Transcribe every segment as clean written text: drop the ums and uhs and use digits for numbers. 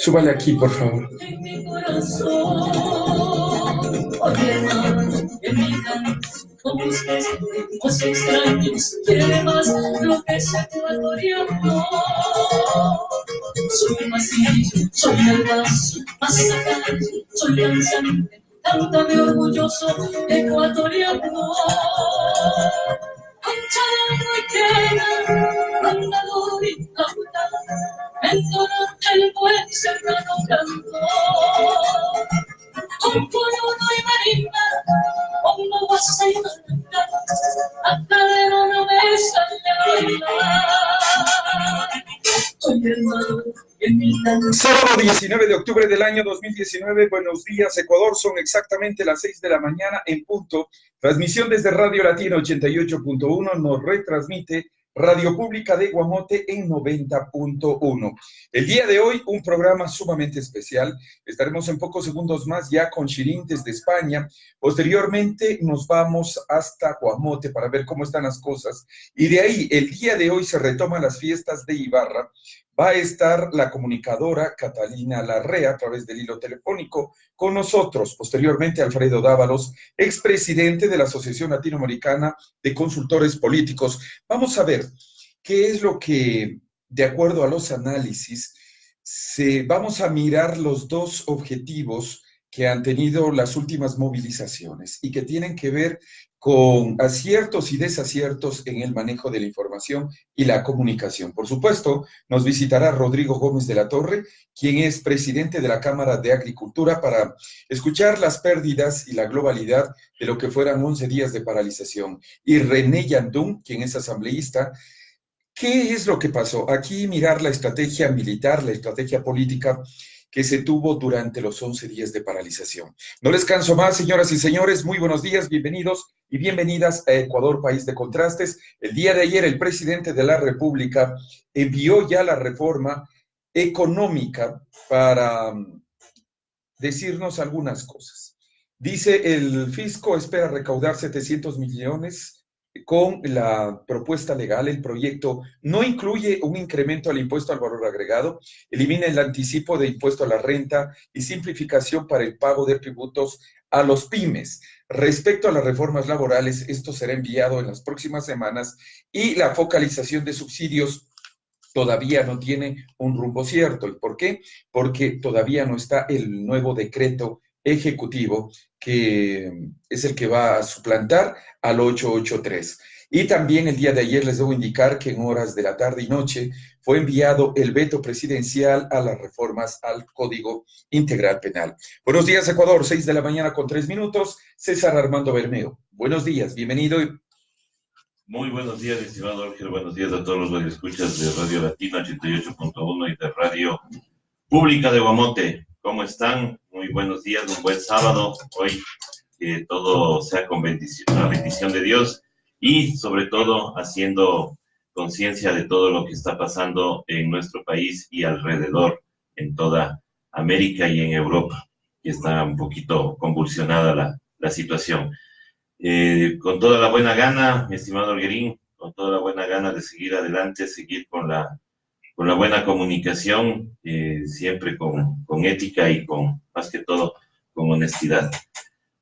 Súbale aquí, por favor. En mi corazón, en mi como ustedes, los extraños, quiere más lo que es ecuatoriano. Soy el masillo, soy el vaso, más sacado, soy lanzante, cántame orgulloso, ecuatoriano. Conchado y queda, andador y cantado, entonar el buen serrano canto. Con Puruno y Marina, como vas a ir a cadero no me sale a bailar. Soy hermano en mi canto. Sábado 19 de octubre del año 2019, buenos días Ecuador, son exactamente las 6 de la mañana en punto. Transmisión desde Radio Latina 88.1, nos retransmite Radio Pública de Guamote en 90.1. El día de hoy, un programa sumamente especial. Estaremos en pocos segundos más ya con Shirin desde España. Posteriormente nos vamos hasta Guamote para ver cómo están las cosas. Y de ahí, el día de hoy se retoman las fiestas de Ibarra. Va a estar la comunicadora Catalina Larrea a través del hilo telefónico con nosotros. Posteriormente, Alfredo Dávalos, expresidente de la Asociación Latinoamericana de Consultores Políticos. Vamos a ver qué es lo que, de acuerdo a los análisis, vamos a mirar los dos objetivos que han tenido las últimas movilizaciones y que tienen que ver con aciertos y desaciertos en el manejo de la información y la comunicación. Por supuesto, nos visitará Rodrigo Gómez de la Torre, quien es presidente de la Cámara de Agricultura, para escuchar las pérdidas y la globalidad de lo que fueran 11 días de paralización. Y René Yandún, quien es asambleísta. ¿Qué es lo que pasó? Aquí mirar la estrategia militar, la estrategia política que se tuvo durante los 11 días de paralización. No les canso más, señoras y señores, muy buenos días, bienvenidos y bienvenidas a Ecuador, país de contrastes. El día de ayer el presidente de la República envió ya la reforma económica para decirnos algunas cosas. Dice, el fisco espera recaudar 700 millones con la propuesta legal. El proyecto no incluye un incremento al impuesto al valor agregado, elimina el anticipo de impuesto a la renta y simplificación para el pago de tributos a los pymes. Respecto a las reformas laborales, esto será enviado en las próximas semanas y la focalización de subsidios todavía no tiene un rumbo cierto. ¿Y por qué? Porque todavía no está el nuevo decreto ejecutivo que es el que va a suplantar al 883. Y también el día de ayer les debo indicar que en horas de la tarde y noche fue enviado el veto presidencial a las reformas al Código Integral Penal. Buenos días, Ecuador, 6 de la mañana con 3 minutos. César Armando Bermeo. Buenos días, bienvenido. Muy buenos días, estimado Ángel. Buenos días a todos los radioescuchas de Radio Latina 88.1 y de Radio Pública de Guamote. ¿Cómo están? Muy buenos días, un buen sábado. Hoy que todo sea con la bendición de Dios y sobre todo haciendo conciencia de todo lo que está pasando en nuestro país y alrededor, en toda América y en Europa, que está un poquito convulsionada la situación. Con toda la buena gana, mi estimado Alguerín, con toda la buena gana de seguir adelante, seguir con la buena comunicación, siempre con ética y más que todo, con honestidad.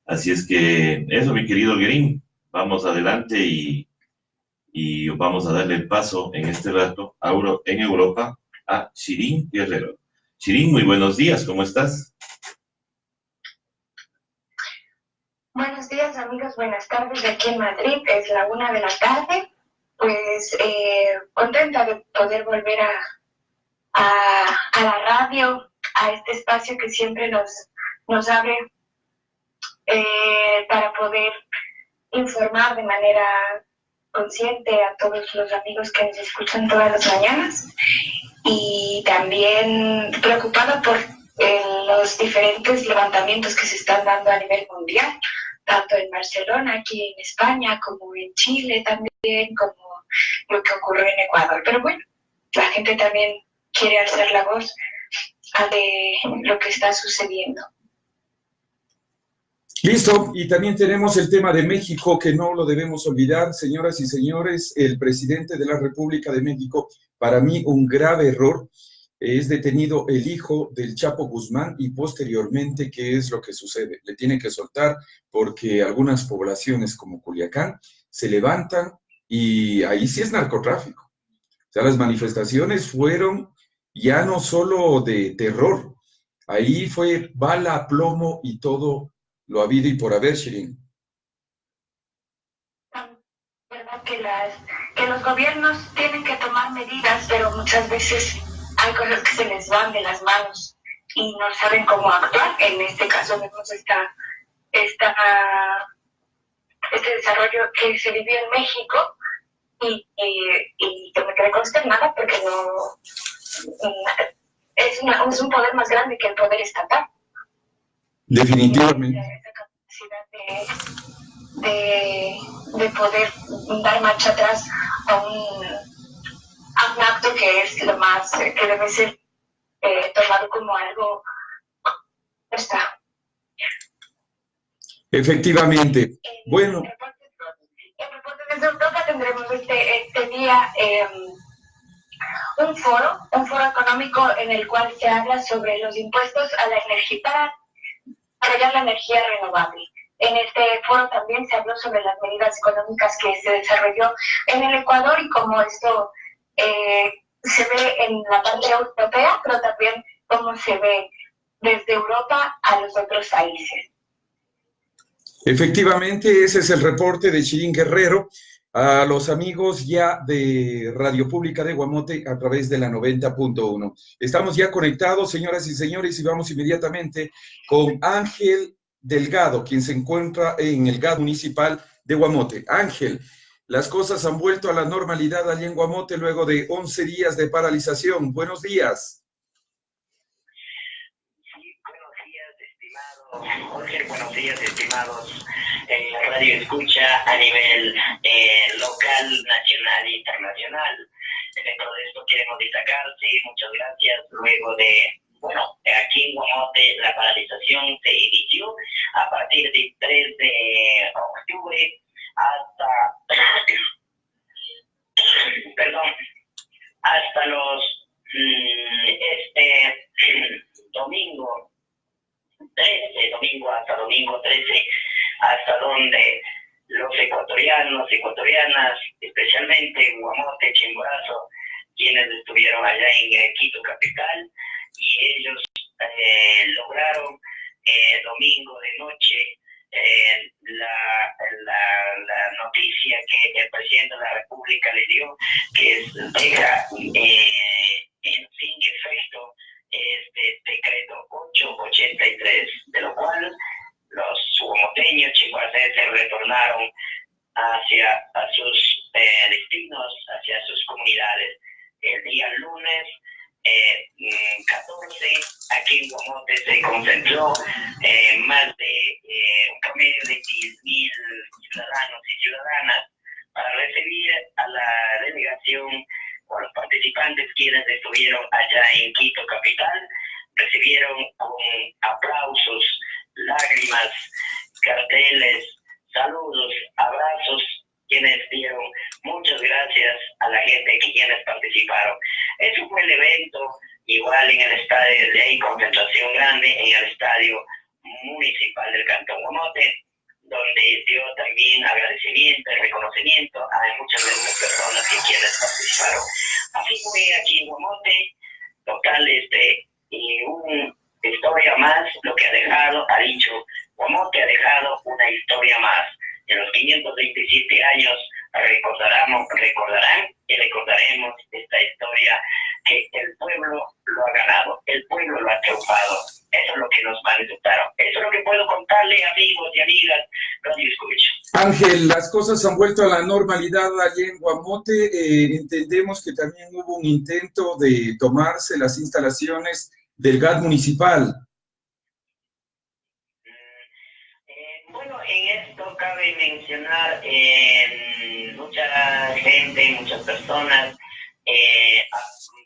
Así es que eso, mi querido Alguerín, vamos adelante y vamos a darle el paso en este rato en Europa a Shirin Guerrero. Shirin, muy buenos días, ¿cómo estás? Buenos días, amigos, buenas tardes. Aquí en Madrid es la 1 de la tarde. Pues contenta de poder volver a la radio, a este espacio que siempre nos abre para poder informar de manera consciente a todos los amigos que nos escuchan todas las mañanas. Y también preocupada por los diferentes levantamientos que se están dando a nivel mundial, tanto en Barcelona, aquí en España, como en Chile también, como lo que ocurrió en Ecuador. Pero bueno, la gente también quiere alzar la voz de lo que está sucediendo. Listo, y también tenemos el tema de México, que no lo debemos olvidar, señoras y señores. El presidente de la República de México, para mí un grave error, es detenido el hijo del Chapo Guzmán y posteriormente, ¿qué es lo que sucede? Le tiene que soltar porque algunas poblaciones como Culiacán se levantan y ahí sí es narcotráfico. O sea, las manifestaciones fueron ya no solo de terror, ahí fue bala, plomo y todo lo habido y por haber, Shirin. ¿Verdad? Que los gobiernos tienen que tomar medidas, pero muchas veces hay cosas que se les van de las manos y no saben cómo actuar. En este caso vemos este desarrollo que se vivió en México y que me quedé consternada porque no es un poder más grande que el poder estatal. Definitivamente. Esa capacidad de poder dar marcha atrás a un acto que es lo más, que debe ser tomado como algo está. Efectivamente. Bueno. En reporte desde Europa tendremos este día un foro económico en el cual se habla sobre los impuestos a la energía para apoyar la energía renovable. En este foro también se habló sobre las medidas económicas que se desarrolló en el Ecuador y cómo esto se ve en la parte europea, pero también cómo se ve desde Europa a los otros países. Efectivamente, ese es el reporte de Shirin Guerrero a los amigos ya de Radio Pública de Guamote a través de la 90.1. Estamos ya conectados, señoras y señores, y vamos inmediatamente con Ángel Delgado, quien se encuentra en el GAD municipal de Guamote. Ángel, las cosas han vuelto a la normalidad allí en Guamote luego de 11 días de paralización. Buenos días. Jorge, buenos días, estimados Radio Escucha a nivel local, nacional e internacional. Dentro de esto queremos destacar, sí, muchas gracias. Luego de, aquí en Guamote la paralización se inició a partir del 3 de octubre hasta los domingo 13, hasta domingo 13, hasta donde los ecuatorianas, especialmente en Guamote, Chimborazo, quienes estuvieron allá en Quito capital, y ellos lograron domingo de noche la noticia que el presidente de la República le dio, que deja sin efecto este decreto 883, de lo cual los guamoteños chimboracenses retornaron hacia sus destinos, hacia sus comunidades. El día lunes 14, aquí en Guamote se concentró más de un promedio de 10.000 ciudadanos y ciudadanas para recibir a la delegación o los participantes quienes estuvieron allá en Quito capital. Recibieron con aplausos, lágrimas, carteles, saludos, abrazos, quienes dieron muchas gracias a la gente quienes participaron. Eso fue el evento, igual en el estadio de concentración grande, en el estadio municipal del Cantón Guamote, donde dio también agradecimiento y reconocimiento a muchas de las personas quienes participaron. Así fue aquí en Guamote, total, y una historia más, lo que ha dicho Guamote ha dejado una historia más. En los 527 años recordarán y recordaremos esta historia que el pueblo lo ha ganado, el pueblo lo ha triunfado. Eso es lo que nos manifestaron. Eso es lo que puedo contarle, amigos y amigas. Radio Escucha. Ángel, las cosas han vuelto a la normalidad allí en Guamote. Entendemos que también hubo un intento de tomarse las instalaciones del GAD municipal. Bueno, en esto cabe mencionar mucha gente, muchas personas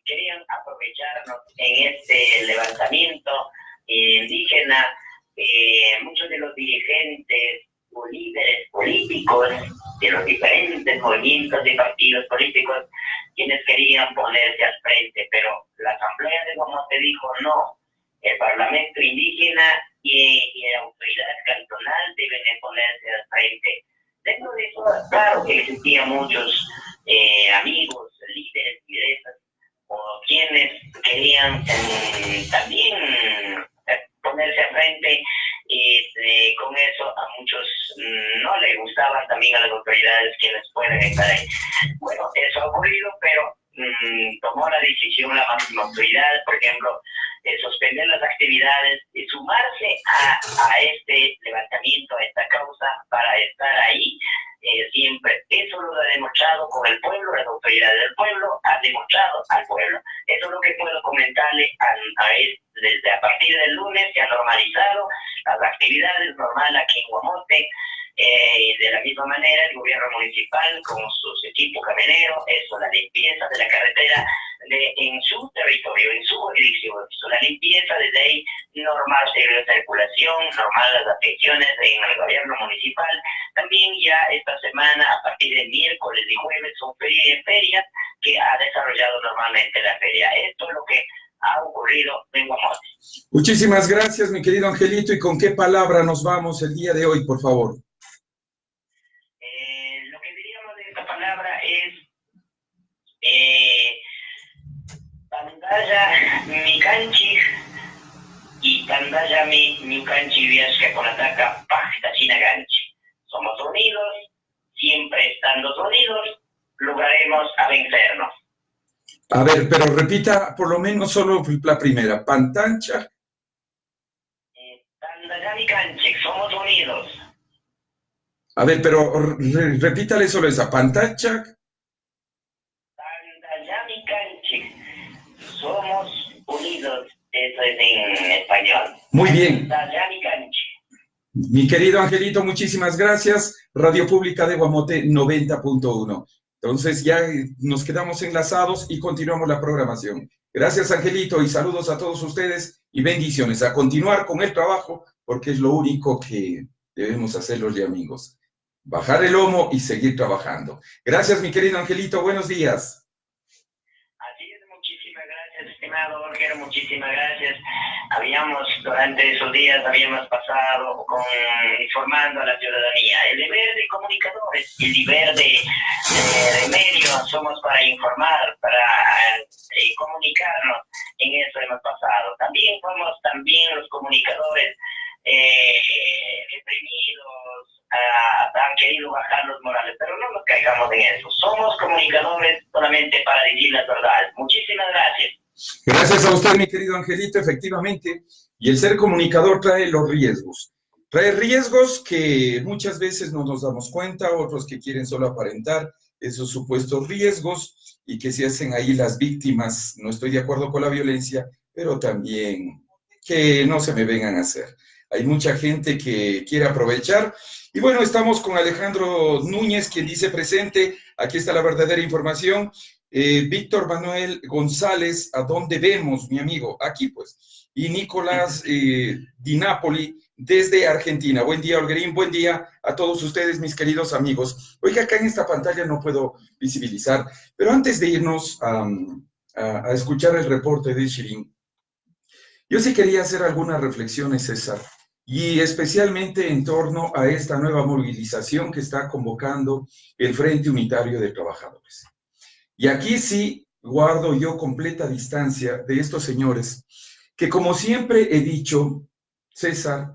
querían aprovecharnos en este levantamiento indígena. Muchos de los dirigentes o líderes políticos de los diferentes movimientos y partidos políticos quienes querían ponerse al frente, pero la Asamblea de dijo no, el Parlamento indígena y la autoridad cantonal deben de ponerse al frente. Dentro de eso, claro que existían muchos amigos, líderes, lideresas, o quienes querían también ponerse al frente, y con eso a muchos no les gustaba, también a las autoridades quienes pueden estar ahí. Bueno, eso ha ocurrido, pero tomó la decisión la máxima autoridad, por ejemplo, de suspender las actividades, de sumarse a este levantamiento, a esta causa, para estar ahí siempre. Eso lo ha demostrado con el pueblo, las autoridades del pueblo han demostrado al pueblo. Eso es lo que puedo comentarle desde a partir del lunes se han normalizado las actividades normales aquí en Guamote. De la misma manera, el gobierno municipal con sus equipos camioneros, eso, la limpieza de la carretera en su territorio, en su jurisdicción, la limpieza desde ahí, normal la circulación, normal las atenciones en el gobierno municipal. También ya esta semana, a partir de miércoles y jueves, son ferias que ha desarrollado normalmente la feria. Esto es lo que ha ocurrido en Guamote. Muchísimas gracias, mi querido Angelito. ¿Y con qué palabra nos vamos el día de hoy, por favor? Lo que diríamos de esta palabra es Pandaya mi canchi y Pandaya mi canchi viasca con ataca pasta china ganchi. Somos unidos, siempre estando unidos, lograremos a vencernos. A ver, pero repita por lo menos solo la primera. Pantancha. Pandaya mi canchi, somos unidos. A ver, pero repítale solo esa. Pantancha. Pandayami canchi, somos unidos. Eso es en español. Muy bien. Pandayami canchi. Mi querido Angelito, muchísimas gracias. Radio Pública de Guamote 90.1. Entonces ya nos quedamos enlazados y continuamos la programación. Gracias, Angelito, y saludos a todos ustedes y bendiciones. A continuar con el trabajo, porque es lo único que debemos hacer los amigos. Bajar el lomo y seguir trabajando. Gracias, mi querido Angelito. Buenos días. Así es, muchísimas gracias, estimado Jorge, muchísimas gracias. Durante esos días habíamos pasado informando a la ciudadanía. El deber de comunicadores, el deber de medios, somos para informar, para comunicarnos. En eso hemos pasado. También somos los comunicadores reprimidos, han querido bajar los morales, pero no nos caigamos en eso. Somos comunicadores solamente para decir las verdades. Muchísimas gracias. Gracias a usted, mi querido Angelito, efectivamente. Y el ser comunicador trae los riesgos. Trae riesgos que muchas veces no nos damos cuenta, otros que quieren solo aparentar esos supuestos riesgos y que se hacen ahí las víctimas. No estoy de acuerdo con la violencia, pero también que no se me vengan a hacer. Hay mucha gente que quiere aprovechar. Y bueno, estamos con Alejandro Núñez, quien dice presente. Aquí está la verdadera información. Víctor Manuel González, ¿a dónde vemos, mi amigo? Aquí, pues. Y Nicolás Di Napoli, desde Argentina. Buen día, Olguerín. Buen día a todos ustedes, mis queridos amigos. Oiga, acá en esta pantalla no puedo visibilizar, pero antes de irnos a escuchar el reporte de Shirin, yo sí quería hacer algunas reflexiones, César, y especialmente en torno a esta nueva movilización que está convocando el Frente Unitario de Trabajadores. Y aquí sí guardo yo completa distancia de estos señores que, como siempre he dicho, César,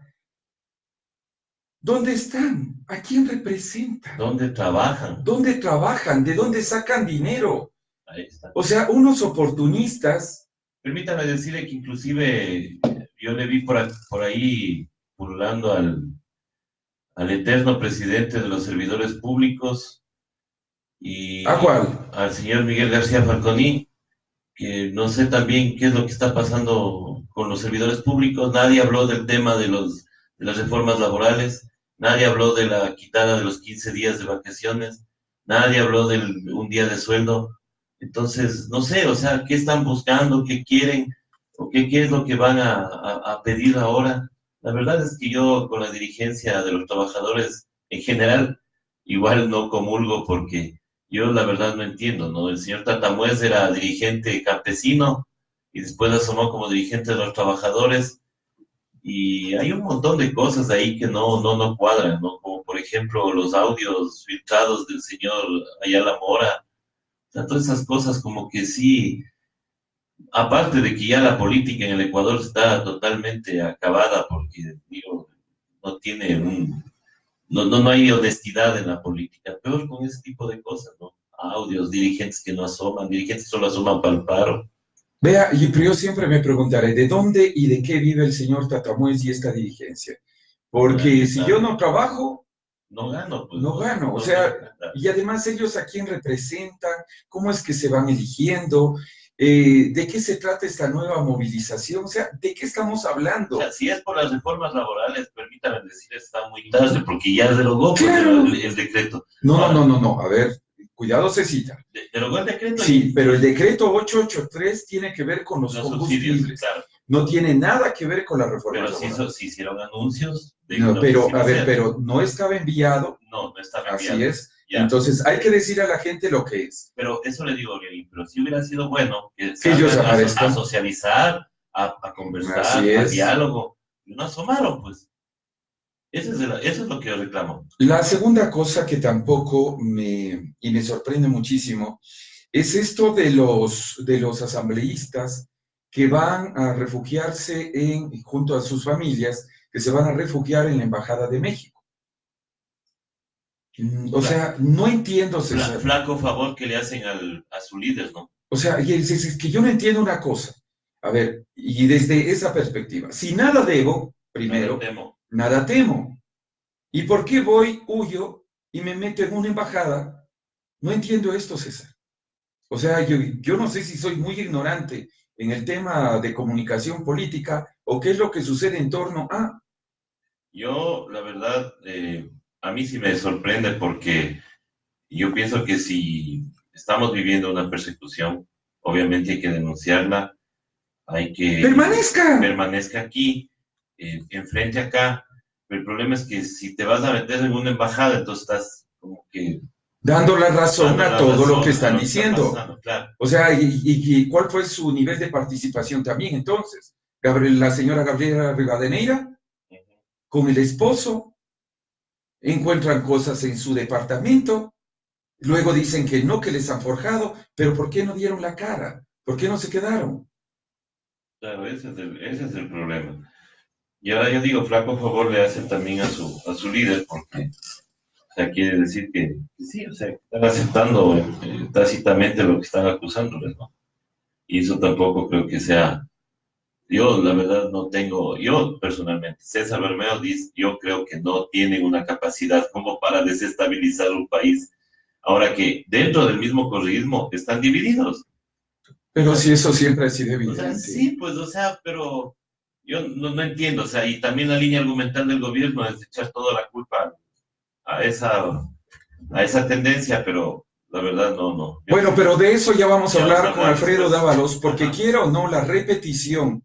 ¿dónde están? ¿A quién representan? ¿Dónde trabajan? ¿Dónde trabajan? ¿De dónde sacan dinero? Ahí está. O sea, unos oportunistas. Permítame decirle que inclusive yo le vi por ahí pululando al eterno presidente de los servidores públicos y ¿A cuál? al señor Miguel García Falconi, que no sé también qué es lo que está pasando con los servidores públicos. Nadie habló del tema de las reformas laborales, nadie habló de la quitada de los 15 días de vacaciones, nadie habló de un día de sueldo. Entonces, no sé, o sea, ¿qué están buscando? ¿Qué quieren? ¿O qué es lo que van a pedir ahora? La verdad es que yo con la dirigencia de los trabajadores en general igual no comulgo, porque yo la verdad no entiendo, ¿no? El señor Tatamuez era dirigente campesino y después asomó como dirigente de los trabajadores, y hay un montón de cosas ahí que no cuadran, ¿no? Como por ejemplo los audios filtrados del señor Ayala Mora, o sea, todas esas cosas como que sí, aparte de que ya la política en el Ecuador está totalmente acabada, porque digo, no tiene no hay honestidad en la política, peor con ese tipo de cosas, ¿no? Audios, dirigentes que no asoman, dirigentes solo asoman para el paro. Vea, pero yo siempre me preguntaré, ¿de dónde y de qué vive el señor Tatamuez y esta dirigencia? Porque si yo no trabajo, no gano, pues. No gano, o sea, y además ellos a quién representan, cómo es que se van eligiendo, de qué se trata esta nueva movilización, o sea, ¿de qué estamos hablando? O sea, si es por las reformas laborales, permítame decir, está muy tarde, porque ya derogó Claro. el decreto. No, a ver, cuidado, Cecita. Derogó el decreto. Sí, pero el decreto 883 tiene que ver con los combustibles. Claro. No tiene nada que ver con la reforma laboral. Pero sí hicieron anuncios. No, pero, a ver, pero no estaba enviado. No estaba enviado. Así es. Ya. Entonces, hay que decir a la gente lo que es. Pero eso le digo, Lenín, pero si hubiera sido bueno que ellos aparezcan. a socializar, a conversar, al diálogo, y no asomaron, pues. Eso es lo que yo reclamo. La segunda cosa que tampoco me sorprende muchísimo es esto de los asambleístas que van a refugiarse junto a sus familias, que se van a refugiar en la Embajada de México. O sea, no entiendo, César. Flaco favor que le hacen a su líder, ¿no? O sea, es que yo no entiendo una cosa. A ver, y desde esa perspectiva, si nada debo, primero, nada temo. ¿Y por qué huyo y me meto en una embajada? No entiendo esto, César. O sea, yo no sé si soy muy ignorante en el tema de comunicación política o qué es lo que sucede en torno a... Yo, la verdad, a mí sí me sorprende porque yo pienso que si estamos viviendo una persecución, obviamente hay que denunciarla, hay que... Permanezca aquí, enfrente acá. Pero el problema es que si te vas a meter en una embajada, entonces estás como que... dando la razón a todo lo que están diciendo. Pasando, claro. O sea, ¿y cuál fue su nivel de participación también entonces? La señora Gabriela Rivadeneira, con el esposo, encuentran cosas en su departamento, luego dicen que no, que les han forjado, pero ¿por qué no dieron la cara? ¿Por qué no se quedaron? Claro, ese es el problema. Y ahora yo digo, flaco favor le hacen también a su líder, porque, o sea, quiere decir que sí, o sea, están aceptando tácitamente lo que están acusándoles, ¿no? Y eso tampoco creo que sea, yo la verdad no tengo, yo personalmente, César Bermeo dice, yo creo que no tienen una capacidad como para desestabilizar un país, ahora que dentro del mismo correísmo están divididos. Pero si eso siempre ha sido evidente. O sea, sí, pues, o sea, pero... Yo no entiendo, o sea, y también la línea argumental del gobierno es echar toda la culpa a esa tendencia, pero la verdad no. Bueno, pero de eso ya vamos a hablar con Alfredo Dávalos, porque quiero o no, la repetición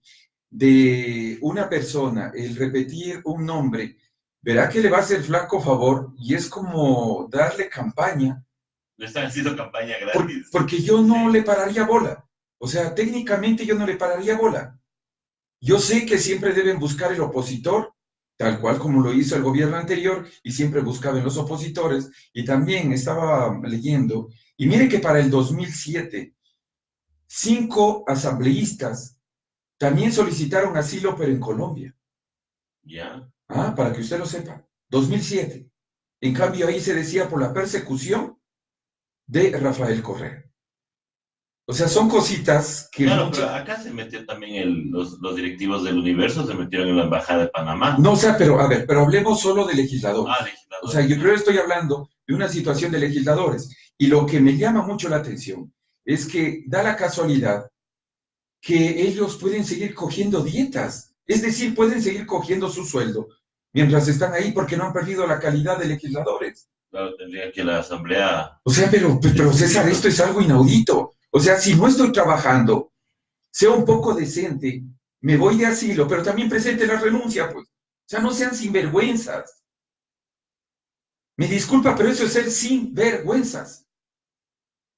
de una persona, el repetir un nombre, verá que le va a hacer flaco favor y es como darle campaña. Le están haciendo campaña gratis. Porque yo no le pararía bola. O sea, técnicamente yo no le pararía bola. Yo sé que siempre deben buscar el opositor, tal cual como lo hizo el gobierno anterior, y siempre buscaban los opositores, y también estaba leyendo, y mire que para el 2007, 5 asambleístas también solicitaron asilo, pero en Colombia. Ya. Para que usted lo sepa, 2007. En cambio, ahí se decía por la persecución de Rafael Correa. O sea, son cositas que... Claro, pero acá se metió también los directivos del Universo, se metieron en la Embajada de Panamá. No, o sea, pero a ver, pero hablemos solo de legisladores. Legisladores. O sea, yo creo que estoy hablando de una situación de legisladores. Y lo que me llama mucho la atención es que da la casualidad que ellos pueden seguir cogiendo dietas. Es decir, pueden seguir cogiendo su sueldo mientras están ahí porque no han perdido la calidad de legisladores. Claro, tendría que la Asamblea... O sea, pero César, esto es algo inaudito. O sea, si no estoy trabajando, sea un poco decente, me voy de asilo, pero también presente la renuncia, pues. O sea, no sean sinvergüenzas. Me disculpa, pero eso es ser sinvergüenzas.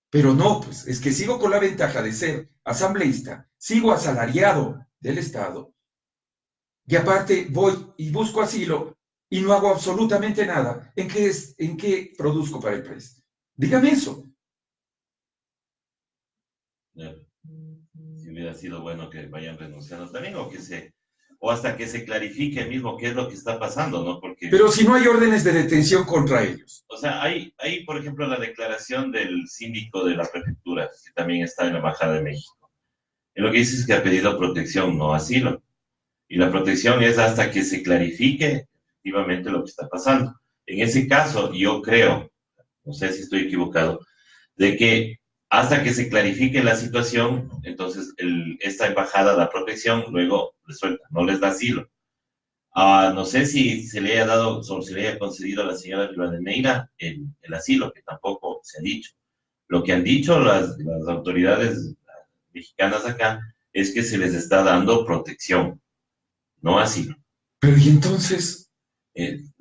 Pero no, pues, es que sigo con la ventaja de ser asambleísta, sigo asalariado del Estado, y aparte voy y busco asilo y no hago absolutamente nada. ¿En qué produzco para el país? Dígame eso. Si hubiera sido bueno que vayan renunciando también, o hasta que se clarifique mismo qué es lo que está pasando, ¿no? Porque, pero si no hay órdenes de detención contra ellos. o sea, hay, por ejemplo, la declaración del síndico de la prefectura, que también está en la Embajada de México. Y lo que dice es que ha pedido protección, no asilo. Y la protección es hasta que se clarifique efectivamente lo que está pasando. En ese caso, yo creo, no sé si estoy equivocado, de que hasta que se clarifique la situación, entonces esta embajada da protección, luego les suelta, no les da asilo. No sé si se le haya dado, o se le haya concedido a la señora Rivadeneira el asilo, que tampoco se ha dicho. Lo que han dicho las autoridades mexicanas acá es que se les está dando protección, no asilo. Pero ¿y entonces?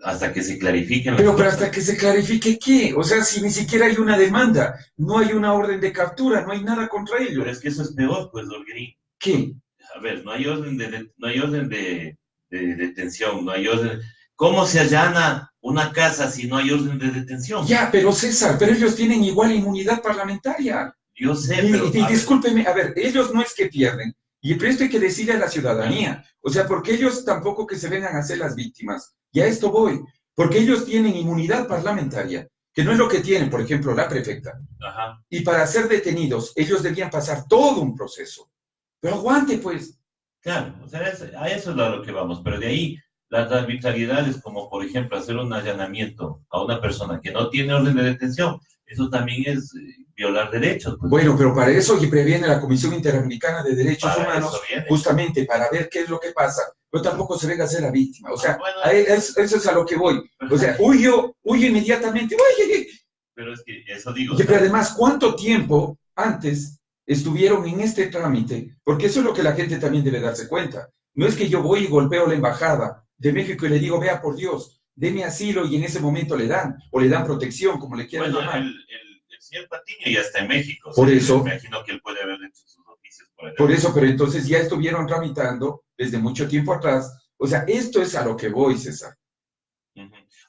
Hasta que se clarifiquen Pero hasta que se clarifique qué, o sea, si ni siquiera hay una demanda, no hay una orden de captura, no hay nada contra ellos. Pero es que eso es peor, pues, Olguerín. ¿Qué? A ver, no hay orden de detención, no hay orden. ¿Cómo se allana una casa si no hay orden de detención? Ya, pero César, pero ellos tienen igual inmunidad parlamentaria. Yo sé, Y pero... discúlpeme, a ver, ellos no es que pierden, pero esto hay que decirle a la ciudadanía, o sea, porque ellos tampoco que se vengan a ser las víctimas, y a esto voy, porque ellos tienen inmunidad parlamentaria, que no es lo que tienen, por ejemplo, la prefecta, Ajá. y para ser detenidos, ellos debían pasar todo un proceso, pero aguante, pues. Claro, o sea, a eso es a lo que vamos, pero de ahí las arbitrariedades, como por ejemplo hacer un allanamiento a una persona que no tiene orden de detención, eso también es violar derechos. Pues. Bueno, pero para eso previene la Comisión Interamericana de Derechos Humanos, justamente para ver qué es lo que pasa, pero tampoco se venga a ser la víctima, o sea, bueno, eso es a lo que voy, o sea, huyo inmediatamente, oye. Pero es que eso digo. Pero además, ¿cuánto tiempo antes estuvieron en este trámite? Porque eso es lo que la gente también debe darse cuenta. No es que yo voy y golpeo la embajada de México y le digo, vea por Dios, deme asilo y en ese momento le dan, o le dan protección, como le quieran llamar. El señor Patiño ya está en México. Por eso. Me imagino que él puede haber hecho sus oficios por allá. Por eso, pero entonces ya estuvieron tramitando desde mucho tiempo atrás. O sea, esto es a lo que voy, César.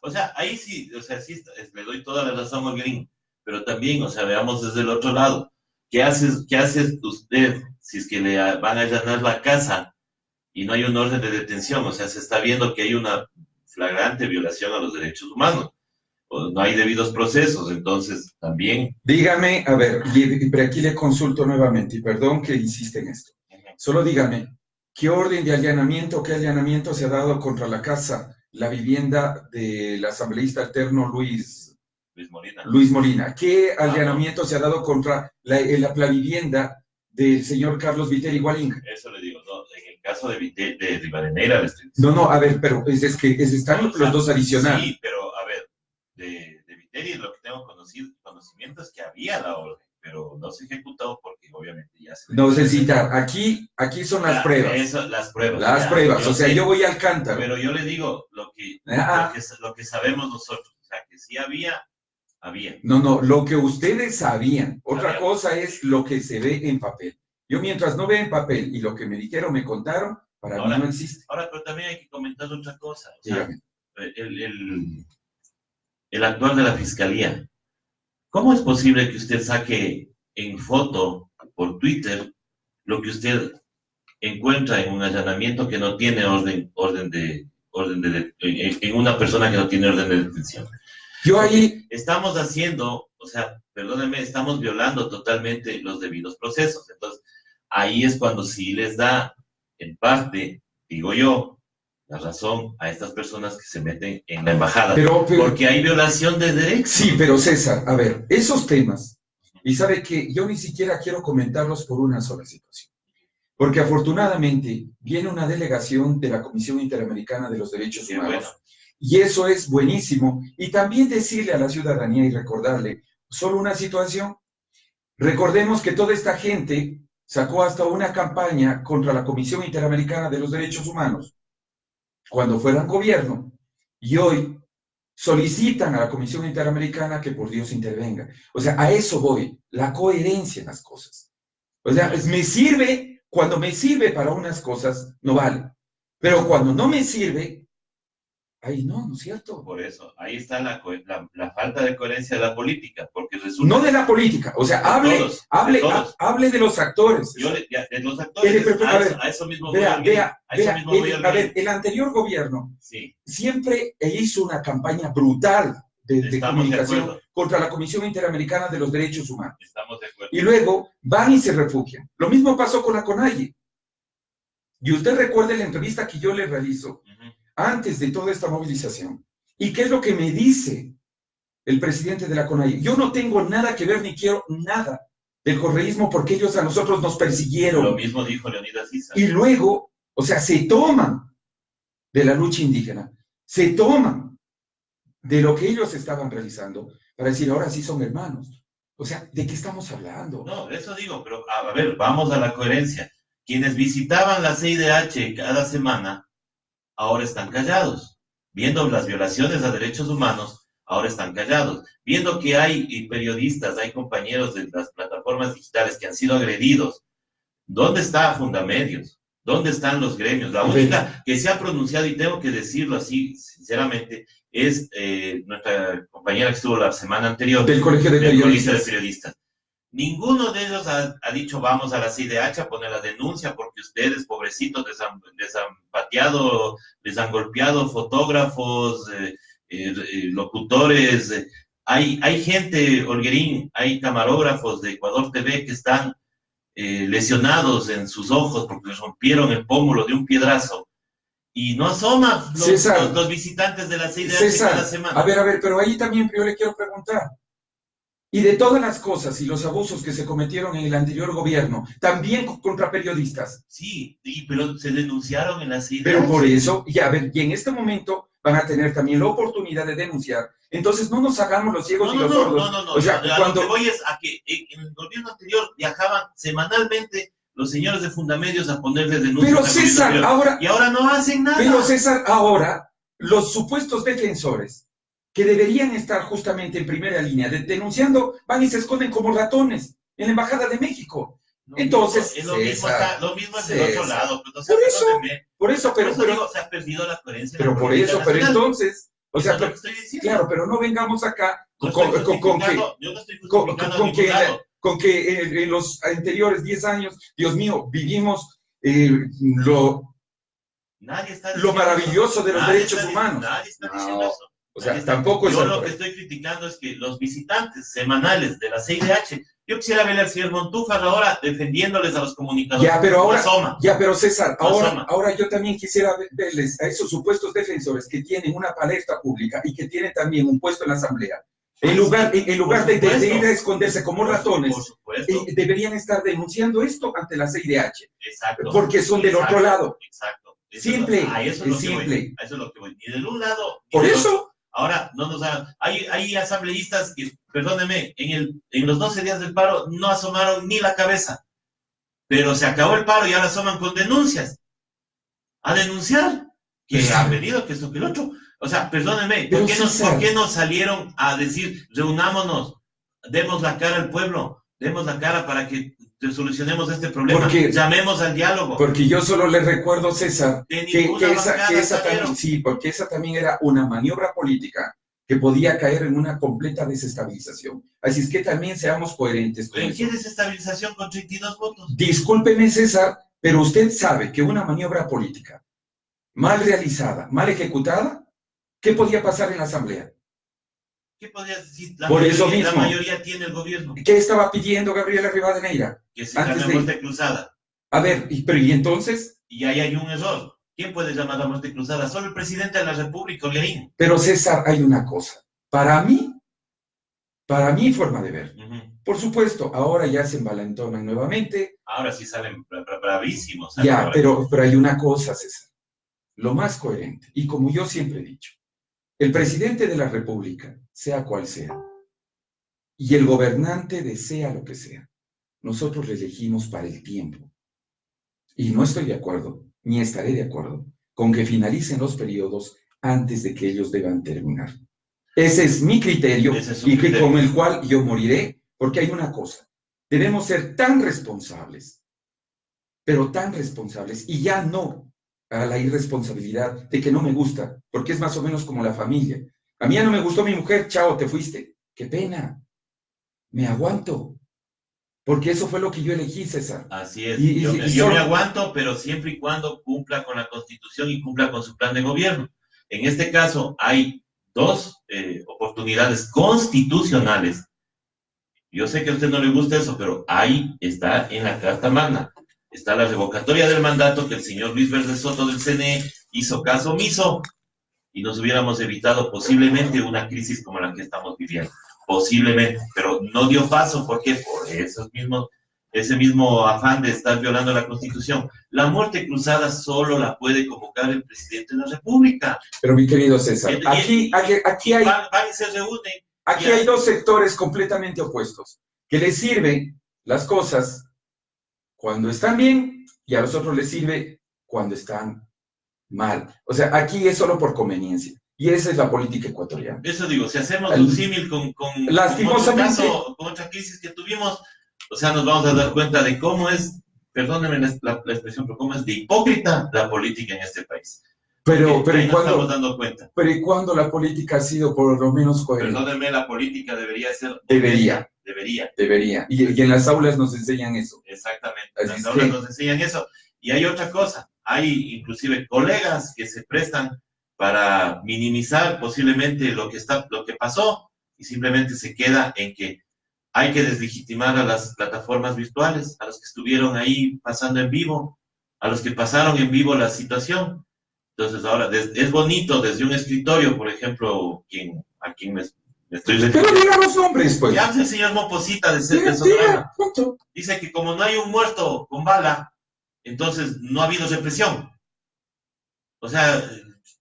O sea, ahí sí, o sea, sí le doy toda la razón al Green, pero también, o sea, veamos desde el otro lado. ¿Qué hace usted si es que le van a allanar la casa y no hay un orden de detención? O sea, se está viendo que hay una flagrante violación a los derechos humanos. O no hay debidos procesos, entonces también... Dígame, a ver, pero aquí le consulto nuevamente, y perdón que insiste en esto. Solo dígame, ¿qué orden de allanamiento, qué allanamiento se ha dado contra la casa, la vivienda del asambleísta alterno Luis Molina? ¿Qué allanamiento se ha dado contra la vivienda del señor Carlos Viteri Gualín? Eso le digo, no, en el caso de Rivadeneira... No, a ver, pero es que están los dos adicionales. Sí, pero a ver, de Viteri lo que tengo conocimiento es que había la orden, pero no se ejecutó porque obviamente ya se... No se cita, aquí son las pruebas. Las pruebas. Las pruebas, o sea, yo voy al cántaro. Pero yo le digo lo que sabemos nosotros, o sea, que sí había. No, lo que ustedes sabían. Otra cosa es lo que se ve en papel. Yo mientras no veo en papel y lo que me dijeron, me contaron, para mí no existe. Ahora, pero también hay que comentar otra cosa. O sea, el actuar de la fiscalía. ¿Cómo es posible que usted saque en foto por Twitter lo que usted encuentra en un allanamiento que no tiene en una persona que no tiene orden de detención? Estamos haciendo, o sea, perdónenme, estamos violando totalmente los debidos procesos. Entonces, ahí es cuando sí les da, en parte, digo yo, la razón a estas personas que se meten en la embajada. Porque hay violación de derechos. Sí, pero César, a ver, esos temas, y sabe que yo ni siquiera quiero comentarlos por una sola situación. Porque afortunadamente viene una delegación de la Comisión Interamericana de los Derechos Humanos. Bueno. Y eso es buenísimo. Y también decirle a la ciudadanía y recordarle, solo una situación, recordemos que toda esta gente sacó hasta una campaña contra la Comisión Interamericana de los Derechos Humanos cuando fueran gobierno, y hoy solicitan a la Comisión Interamericana que por Dios intervenga. O sea, a eso voy, la coherencia en las cosas. O sea, me sirve, cuando me sirve para unas cosas, no vale. Pero cuando no me sirve, ahí no, ¿no es cierto? Por eso, ahí está la falta de coherencia de la política, porque resulta... No de la política, o sea, hable de los actores. De los actores, a eso mismo voy a ver, el anterior gobierno sí. siempre hizo una campaña brutal de comunicación contra la Comisión Interamericana de los Derechos Humanos. Estamos de acuerdo. Y luego van y se refugian. Lo mismo pasó con la CONAIE. Y usted recuerde la entrevista que yo le realizo antes de toda esta movilización. ¿Y qué es lo que me dice el presidente de la CONAIE? Yo no tengo nada que ver ni quiero nada del correísmo porque ellos a nosotros nos persiguieron. Lo mismo dijo Leonidas Issa. Y luego, o sea, se toman de la lucha indígena, se toman de lo que ellos estaban realizando para decir, ahora sí son hermanos. O sea, ¿de qué estamos hablando? No, eso digo, pero a ver, vamos a la coherencia. Quienes visitaban la CIDH cada semana, ahora están callados. Viendo las violaciones a derechos humanos, ahora están callados. Viendo que hay periodistas, hay compañeros de las plataformas digitales que han sido agredidos. ¿Dónde está Fundamedios? ¿Dónde están los gremios? La única que se ha pronunciado, y tengo que decirlo así, sinceramente, es nuestra compañera que estuvo la semana anterior. Del Colegio de Periodistas. Ninguno de ellos ha dicho vamos a la CIDH a poner la denuncia porque ustedes, pobrecitos, les han pateado, les han golpeado fotógrafos, locutores. Hay gente, Olguerín, hay camarógrafos de Ecuador TV que están lesionados en sus ojos porque les rompieron el pómulo de un piedrazo. Y no asoman los visitantes de la CIDH cada semana. A ver, pero ahí también yo le quiero preguntar. Y de todas las cosas y los abusos que se cometieron en el anterior gobierno, también contra periodistas. Sí, pero se denunciaron en la CIDH. Pero por eso, y a ver, y en este momento van a tener también la oportunidad de denunciar. Entonces no nos hagamos los ciegos y los sordos. No. O sea, cuando... Lo que voy es a que en el gobierno anterior viajaban semanalmente los señores de Fundamedios a ponerles denuncias. Pero César, ahora... Y ahora no hacen nada. Pero César, ahora, los supuestos defensores que deberían estar justamente en primera línea denunciando, van y se esconden como ratones en la Embajada de México. Entonces, lo mismo es del otro lado. Pero, por eso, pero se ha perdido la coherencia. Pero por eso, pero entonces, o sea, lo que estoy diciendo. Claro, pero no vengamos acá con que en los anteriores 10 años, Dios mío, vivimos lo maravilloso de los derechos humanos. Nadie está diciendo eso. O sea, tampoco es... Yo lo que estoy criticando es que los visitantes semanales de la CIDH, yo quisiera ver al señor Montúfar ahora defendiéndoles a los comunicadores. Pero César, ahora yo también quisiera verles a esos supuestos defensores que tienen una palestra pública y que tienen también un puesto en la asamblea. En lugar de ir a esconderse como ratones, deberían estar denunciando esto ante la CIDH. Exacto. Porque son del otro lado. Exacto. Simple. Eso es lo que voy. Ni del un lado. Por eso... Ahora, no nos hagan. Hay asambleístas que, perdóneme, en los 12 días del paro no asomaron ni la cabeza. Pero se acabó el paro y ahora asoman con denuncias. A denunciar que ha venido, que esto, que el otro. O sea, perdónenme, ¿por qué no salieron a decir, reunámonos, demos la cara al pueblo, demos la cara para que solucionemos este problema, llamemos al diálogo? Porque yo solo le recuerdo, César, que esa también era una maniobra política que podía caer en una completa desestabilización. Así es que también seamos coherentes. ¿Pero qué desestabilización con 32 votos? Discúlpeme, César, pero usted sabe que una maniobra política mal realizada, mal ejecutada, ¿qué podía pasar en la Asamblea? ¿Qué podía decir? La mayoría tiene el gobierno. ¿Qué estaba pidiendo Gabriela Rivadeneira? Que se llame muerte cruzada. A ver, pero ¿y entonces? Y ahí hay un error. ¿Quién puede llamar a muerte cruzada? Solo el presidente de la República, Olguerín. Pero César, hay una cosa. Para mí, forma de ver. Por supuesto, ahora ya se envalentonan nuevamente. Ahora sí salen bravísimos. Ya, pero hay una cosa, César. Lo más coherente, y como yo siempre he dicho, el presidente de la República, sea cual sea, y el gobernante desea lo que sea, nosotros le elegimos para el tiempo. Y no estoy de acuerdo, ni estaré de acuerdo, con que finalicen los periodos antes de que ellos deban terminar. Ese es mi criterio, con el cual yo moriré, porque hay una cosa. debemos ser tan responsables, pero tan responsables, y ya no a la irresponsabilidad de que no me gusta, porque es más o menos como la familia. A mí ya no me gustó mi mujer, chao, te fuiste. Qué pena, me aguanto, porque eso fue lo que yo elegí, César. Así es, Y yo me aguanto, pero siempre y cuando cumpla con la Constitución y cumpla con su plan de gobierno. En este caso, hay dos oportunidades constitucionales. Yo sé que a usted no le gusta eso, pero ahí está en la Carta Magna. Está la revocatoria del mandato que el señor Luis Verde Soto del CNE hizo caso omiso y nos hubiéramos evitado posiblemente una crisis como la que estamos viviendo. Posiblemente, pero no dio paso. ¿Por qué? Por ese mismo afán de estar violando la Constitución. La muerte cruzada solo la puede convocar el presidente de la República. Pero mi querido César, aquí hay... Van y se reúnen. Aquí hay dos sectores completamente opuestos, que les sirven las cosas cuando están bien y a los otros les sirve cuando están mal. O sea, aquí es solo por conveniencia. Y esa es la política ecuatoriana. Eso digo, si hacemos un símil con otra crisis que tuvimos, o sea, nos vamos a dar cuenta de cómo es, perdónenme la expresión, pero cómo es de hipócrita la política en este país. Pero estamos dando cuenta. Pero ¿y cuándo la política ha sido por lo menos coherente? Perdónenme, la política debería ser... Debería. Y en las aulas nos enseñan eso. Exactamente, en las aulas nos enseñan eso. Y hay otra cosa, hay inclusive colegas que se prestan para minimizar posiblemente lo que pasó y simplemente se queda en que hay que deslegitimar a las plataformas virtuales, a los que estuvieron ahí pasando en vivo, a los que pasaron en vivo la situación. Entonces ahora es bonito desde un escritorio, por ejemplo, a quien me estoy refiriendo. Pero diga los nombres, pues. Ya el señor Moposita de Sonorama dice que como no hay un muerto con bala, entonces no ha habido represión. O sea,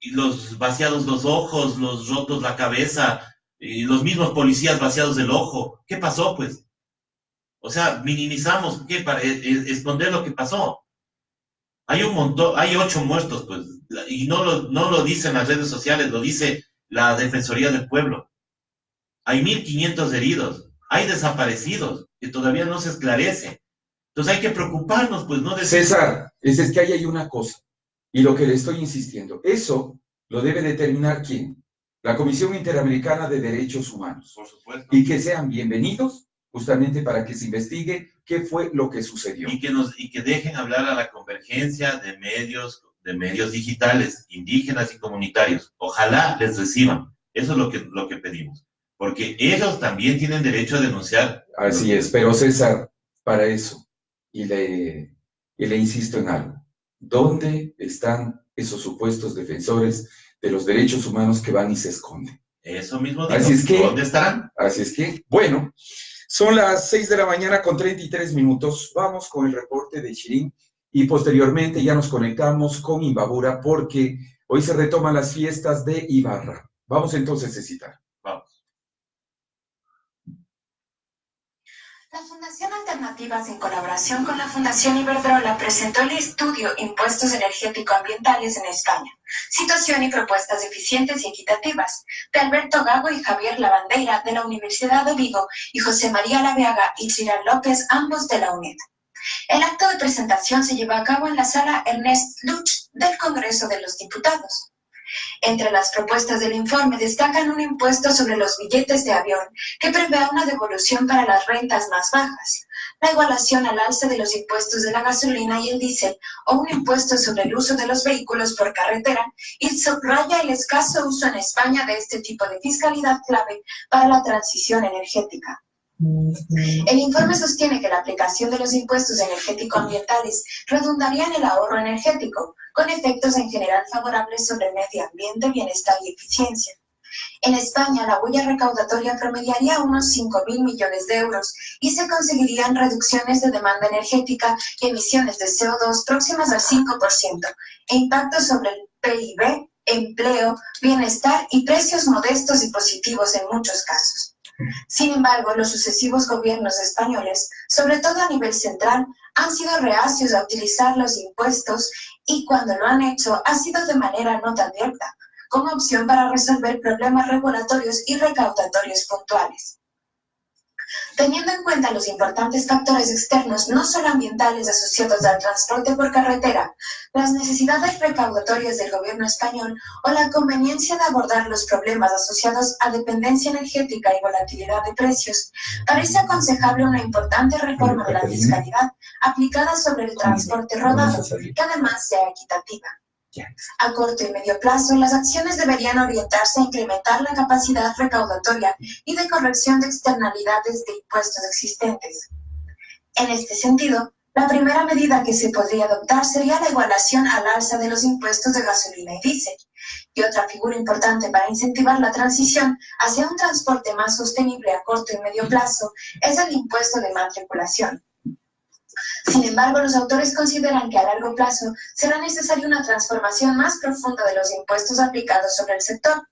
y los vaciados los ojos, los rotos la cabeza, y los mismos policías vaciados el ojo. ¿Qué pasó, pues? O sea, minimizamos, ¿qué? Para esconder lo que pasó. Hay un montón, hay 8 muertos, pues, y no lo dicen las redes sociales, lo dice la Defensoría del Pueblo. Hay 1.500 heridos, hay desaparecidos, que todavía no se esclarece. Entonces hay que preocuparnos, pues, ¿no? César, es que ahí hay una cosa, y lo que le estoy insistiendo, eso lo debe determinar ¿quién? La Comisión Interamericana de Derechos Humanos. Por supuesto. Y que sean bienvenidos justamente para que se investigue qué fue lo que sucedió. Y que dejen hablar a la convergencia de medios digitales, indígenas y comunitarios. Ojalá les reciban. Eso es lo que pedimos. Porque ellos también tienen derecho a denunciar. Así es, pero César, para eso, y le insisto en algo, ¿dónde están esos supuestos defensores de los derechos humanos que van y se esconden? Eso mismo digo. Así es que, ¿dónde estarán? Así es que, bueno, son las 6 de la mañana con 33 minutos. Vamos con el reporte de Chirín y posteriormente ya nos conectamos con Imbabura porque hoy se retoman las fiestas de Ibarra. Vamos entonces a citar. Vamos. La Fundación Alternativas, en colaboración con la Fundación Iberdrola, presentó el estudio Impuestos Energético-Ambientales en España, situación y propuestas eficientes y equitativas, de Alberto Gago y Javier Lavandeira, de la Universidad de Vigo, y José María Laveaga y Chiral López, ambos de la UNED. El acto de presentación se llevó a cabo en la sala Ernest Luch del Congreso de los Diputados. Entre las propuestas del informe destacan un impuesto sobre los billetes de avión que prevé una devolución para las rentas más bajas, la igualación al alza de los impuestos de la gasolina y el diésel o un impuesto sobre el uso de los vehículos por carretera, y subraya el escaso uso en España de este tipo de fiscalidad clave para la transición energética. El informe sostiene que la aplicación de los impuestos energético-ambientales redundaría en el ahorro energético, con efectos en general favorables sobre medio ambiente, bienestar y eficiencia. En España, la huella recaudatoria promediaría unos 5.000 millones de euros y se conseguirían reducciones de demanda energética y emisiones de CO2 próximas al 5%, e impactos sobre el PIB, empleo, bienestar y precios modestos y positivos en muchos casos. Sin embargo, los sucesivos gobiernos españoles, sobre todo a nivel central, han sido reacios a utilizar los impuestos y cuando lo han hecho ha sido de manera no tan directa, como opción para resolver problemas regulatorios y recaudatorios puntuales. Teniendo en cuenta los importantes factores externos, no solo ambientales, asociados al transporte por carretera, las necesidades recaudatorias del gobierno español o la conveniencia de abordar los problemas asociados a dependencia energética y volatilidad de precios, parece aconsejable una importante reforma de la fiscalidad aplicada sobre el transporte rodado, que además sea equitativa. A corto y medio plazo, las acciones deberían orientarse a incrementar la capacidad recaudatoria y de corrección de externalidades de impuestos existentes. En este sentido, la primera medida que se podría adoptar sería la igualación al alza de los impuestos de gasolina y diésel. Y otra figura importante para incentivar la transición hacia un transporte más sostenible a corto y medio plazo es el impuesto de matriculación. Sin embargo, los autores consideran que a largo plazo será necesaria una transformación más profunda de los impuestos aplicados sobre el sector.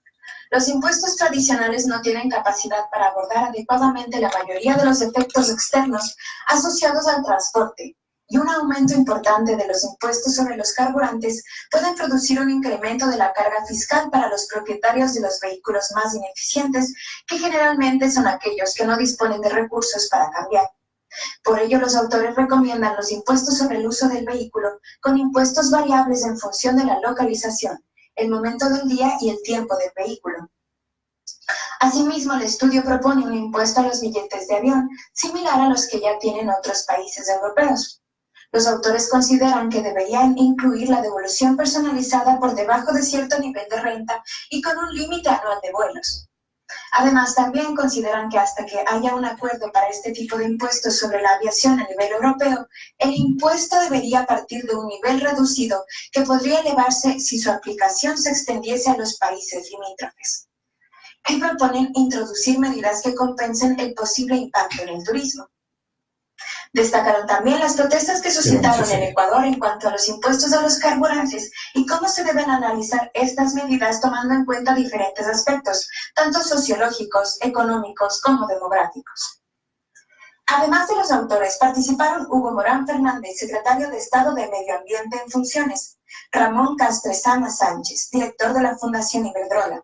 Los impuestos tradicionales no tienen capacidad para abordar adecuadamente la mayoría de los efectos externos asociados al transporte, y un aumento importante de los impuestos sobre los carburantes puede producir un incremento de la carga fiscal para los propietarios de los vehículos más ineficientes, que generalmente son aquellos que no disponen de recursos para cambiar. Por ello, los autores recomiendan los impuestos sobre el uso del vehículo con impuestos variables en función de la localización, el momento del día y el tiempo del vehículo. Asimismo, el estudio propone un impuesto a los billetes de avión, similar a los que ya tienen otros países europeos. Los autores consideran que deberían incluir la devolución personalizada por debajo de cierto nivel de renta y con un límite anual de vuelos. Además, también consideran que hasta que haya un acuerdo para este tipo de impuestos sobre la aviación a nivel europeo, el impuesto debería partir de un nivel reducido que podría elevarse si su aplicación se extendiese a los países limítrofes. Y proponen introducir medidas que compensen el posible impacto en el turismo. Destacaron también las protestas que suscitaron en Ecuador en cuanto a los impuestos a los carburantes y cómo se deben analizar estas medidas tomando en cuenta diferentes aspectos, tanto sociológicos, económicos como demográficos. Además de los autores, participaron Hugo Morán Fernández, secretario de Estado de Medio Ambiente en funciones, Ramón Castresana Sánchez, director de la Fundación Iberdrola,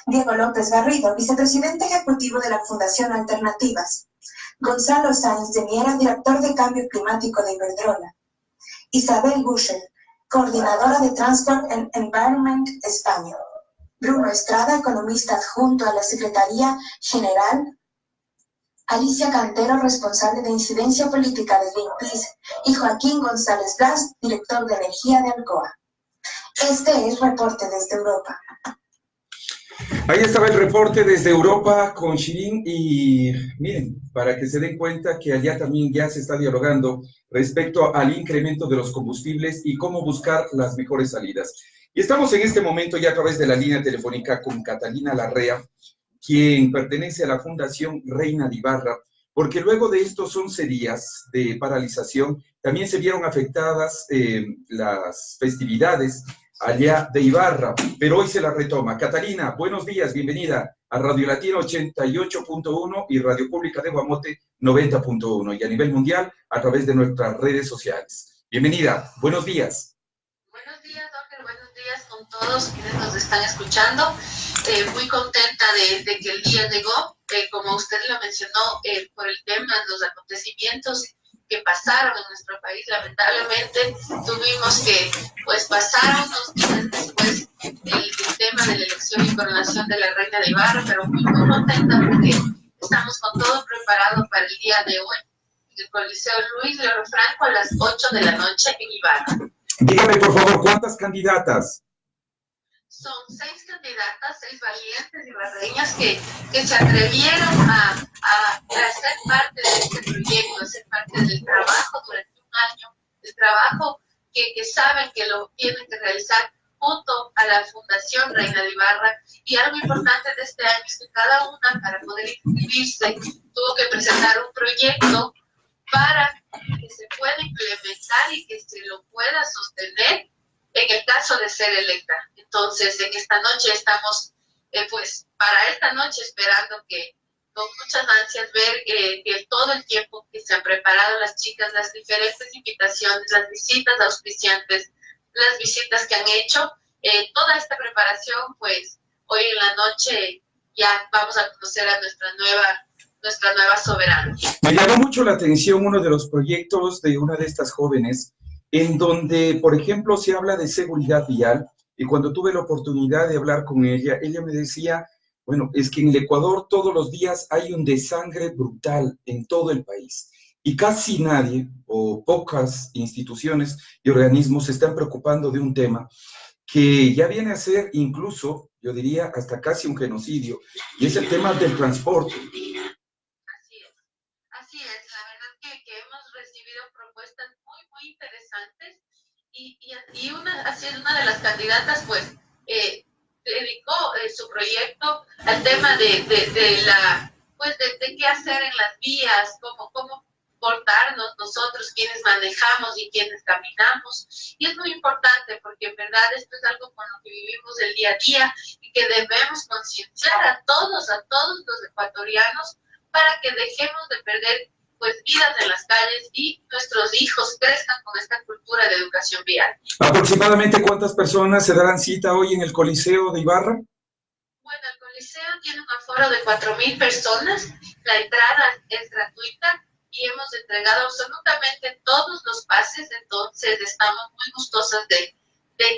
Diego López Garrido, vicepresidente ejecutivo de la Fundación Alternativas, Gonzalo Sáenz de Miera, director de Cambio Climático de Iberdrola, Isabel Buscher, coordinadora de Transport and Environment España, Bruno Estrada, economista adjunto a la Secretaría General, Alicia Cantero, responsable de Incidencia Política de Greenpeace, y Joaquín González Blas, director de Energía de Alcoa. Este es Reporte desde Europa. Ahí estaba el reporte desde Europa con Shirin y miren, para que se den cuenta que allá también ya se está dialogando respecto al incremento de los combustibles y cómo buscar las mejores salidas. Y estamos en este momento ya a través de la línea telefónica con Catalina Larrea, quien pertenece a la Fundación Reina de Ibarra, porque luego de estos 11 días de paralización también se vieron afectadas las festividades allá de Ibarra, pero hoy se la retoma. Catalina, buenos días, bienvenida a Radio Latino 88.1 y Radio Pública de Guamote 90.1 y a nivel mundial a través de nuestras redes sociales. Bienvenida, buenos días. Buenos días, Roger, buenos días con todos quienes nos están escuchando. Muy contenta de que el día llegó, como usted lo mencionó, por el tema, los acontecimientos que pasaron en nuestro país. Lamentablemente tuvimos que pasar unos días después el tema de la elección y coronación de la Reina de Ibarra, pero muy contenta porque estamos con todo preparado para el día de hoy en el Coliseo Luis León Franco a las 8 de la noche en Ibarra. Dígame, por favor, ¿cuántas candidatas? Son 6 candidatas, 6 valientes ibarreñas que se atrevieron a ser parte de este proyecto, a ser parte del trabajo durante un año, el trabajo que saben que lo tienen que realizar junto a la Fundación Reina de Ibarra. Y algo importante de este año es que cada una, para poder inscribirse, tuvo que presentar un proyecto para que se pueda implementar y que se lo pueda sostener en el caso de ser electa. Entonces, en esta noche estamos, para esta noche esperando que con muchas ansias ver que todo el tiempo que se han preparado las chicas, las diferentes invitaciones, las visitas auspiciantes, las visitas que han hecho, toda esta preparación, pues hoy en la noche ya vamos a conocer a nuestra nueva nuestra nueva soberana. Me llamó mucho la atención uno de los proyectos de una de estas jóvenes, en donde, por ejemplo, se habla de seguridad vial, y cuando tuve la oportunidad de hablar con ella, ella me decía, bueno, es que en el Ecuador todos los días hay un desangre brutal en todo el país, y casi nadie, o pocas instituciones y organismos se están preocupando de un tema que ya viene a ser incluso, yo diría, hasta casi un genocidio, y es el tema del transporte. Así es, la verdad que hemos recibido propuestas muy interesantes y así es una de las candidatas, pues, dedicó su proyecto al tema de qué hacer en las vías, cómo portarnos nosotros quienes manejamos y quienes caminamos. Y es muy importante porque en verdad esto es algo con lo que vivimos el día a día y que debemos concienciar a todos los ecuatorianos para que dejemos de perder pues vidas en las calles y nuestros hijos crezcan con esta cultura de educación vial. ¿Aproximadamente cuántas personas se darán cita hoy en el Coliseo de Ibarra? Bueno, el Coliseo tiene un aforo de 4.000 personas, la entrada es gratuita y hemos entregado absolutamente todos los pases, entonces estamos muy gustosas de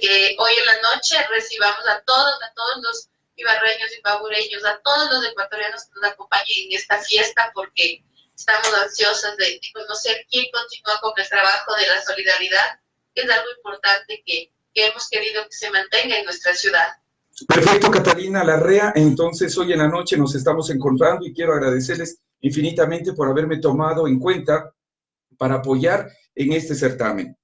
que hoy en la noche recibamos a todos los ibarreños y pabureños, a todos los ecuatorianos que nos acompañen en esta fiesta, porque estamos ansiosas de conocer quién continúa con el trabajo de la solidaridad, que es algo importante que hemos querido que se mantenga en nuestra ciudad. Perfecto, Catalina Larrea. Entonces, hoy en la noche nos estamos encontrando y quiero agradecerles infinitamente por haberme tomado en cuenta para apoyar en este certamen.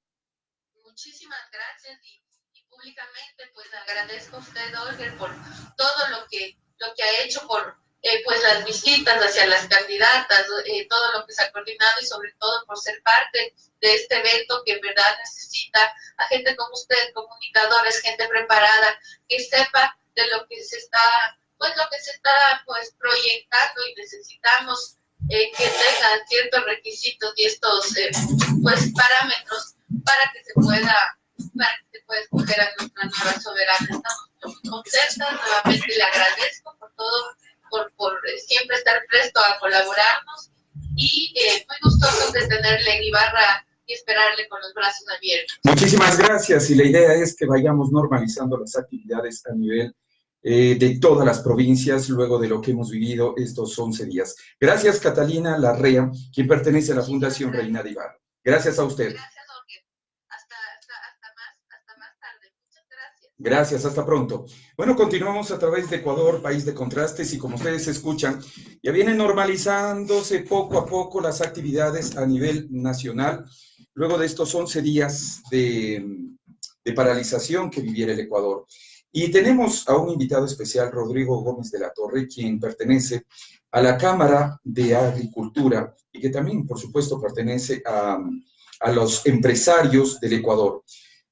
Muchísimas gracias y públicamente pues agradezco a usted, Olger, por todo lo que ha hecho por pues las visitas hacia las candidatas, todo lo que se ha coordinado y sobre todo por ser parte de este evento que en verdad necesita a gente como usted, comunicadores, gente preparada, que sepa de lo que se está proyectando y necesitamos que tengan ciertos requisitos y estos parámetros para que se pueda escoger a nuestra nueva soberana. Estamos muy contentas, nuevamente le agradezco por todo, por siempre estar presto a colaborarnos y muy gustosos de tenerle en Ibarra y esperarle con los brazos abiertos. Muchísimas gracias, y la idea es que vayamos normalizando las actividades a nivel de todas las provincias luego de lo que hemos vivido estos 11 días. Gracias, Catalina Larrea, quien pertenece a la Fundación Reina de Ibarra. Gracias a usted. Gracias, Jorge. Hasta más tarde. Muchas gracias. Gracias, hasta pronto. Bueno, continuamos a través de Ecuador, país de contrastes, y como ustedes escuchan, ya vienen normalizándose poco a poco las actividades a nivel nacional, luego de estos 11 días de paralización que viviera el Ecuador. Y tenemos a un invitado especial, Rodrigo Gómez de la Torre, quien pertenece a la Cámara de Agricultura y que también, por supuesto, pertenece a los empresarios del Ecuador.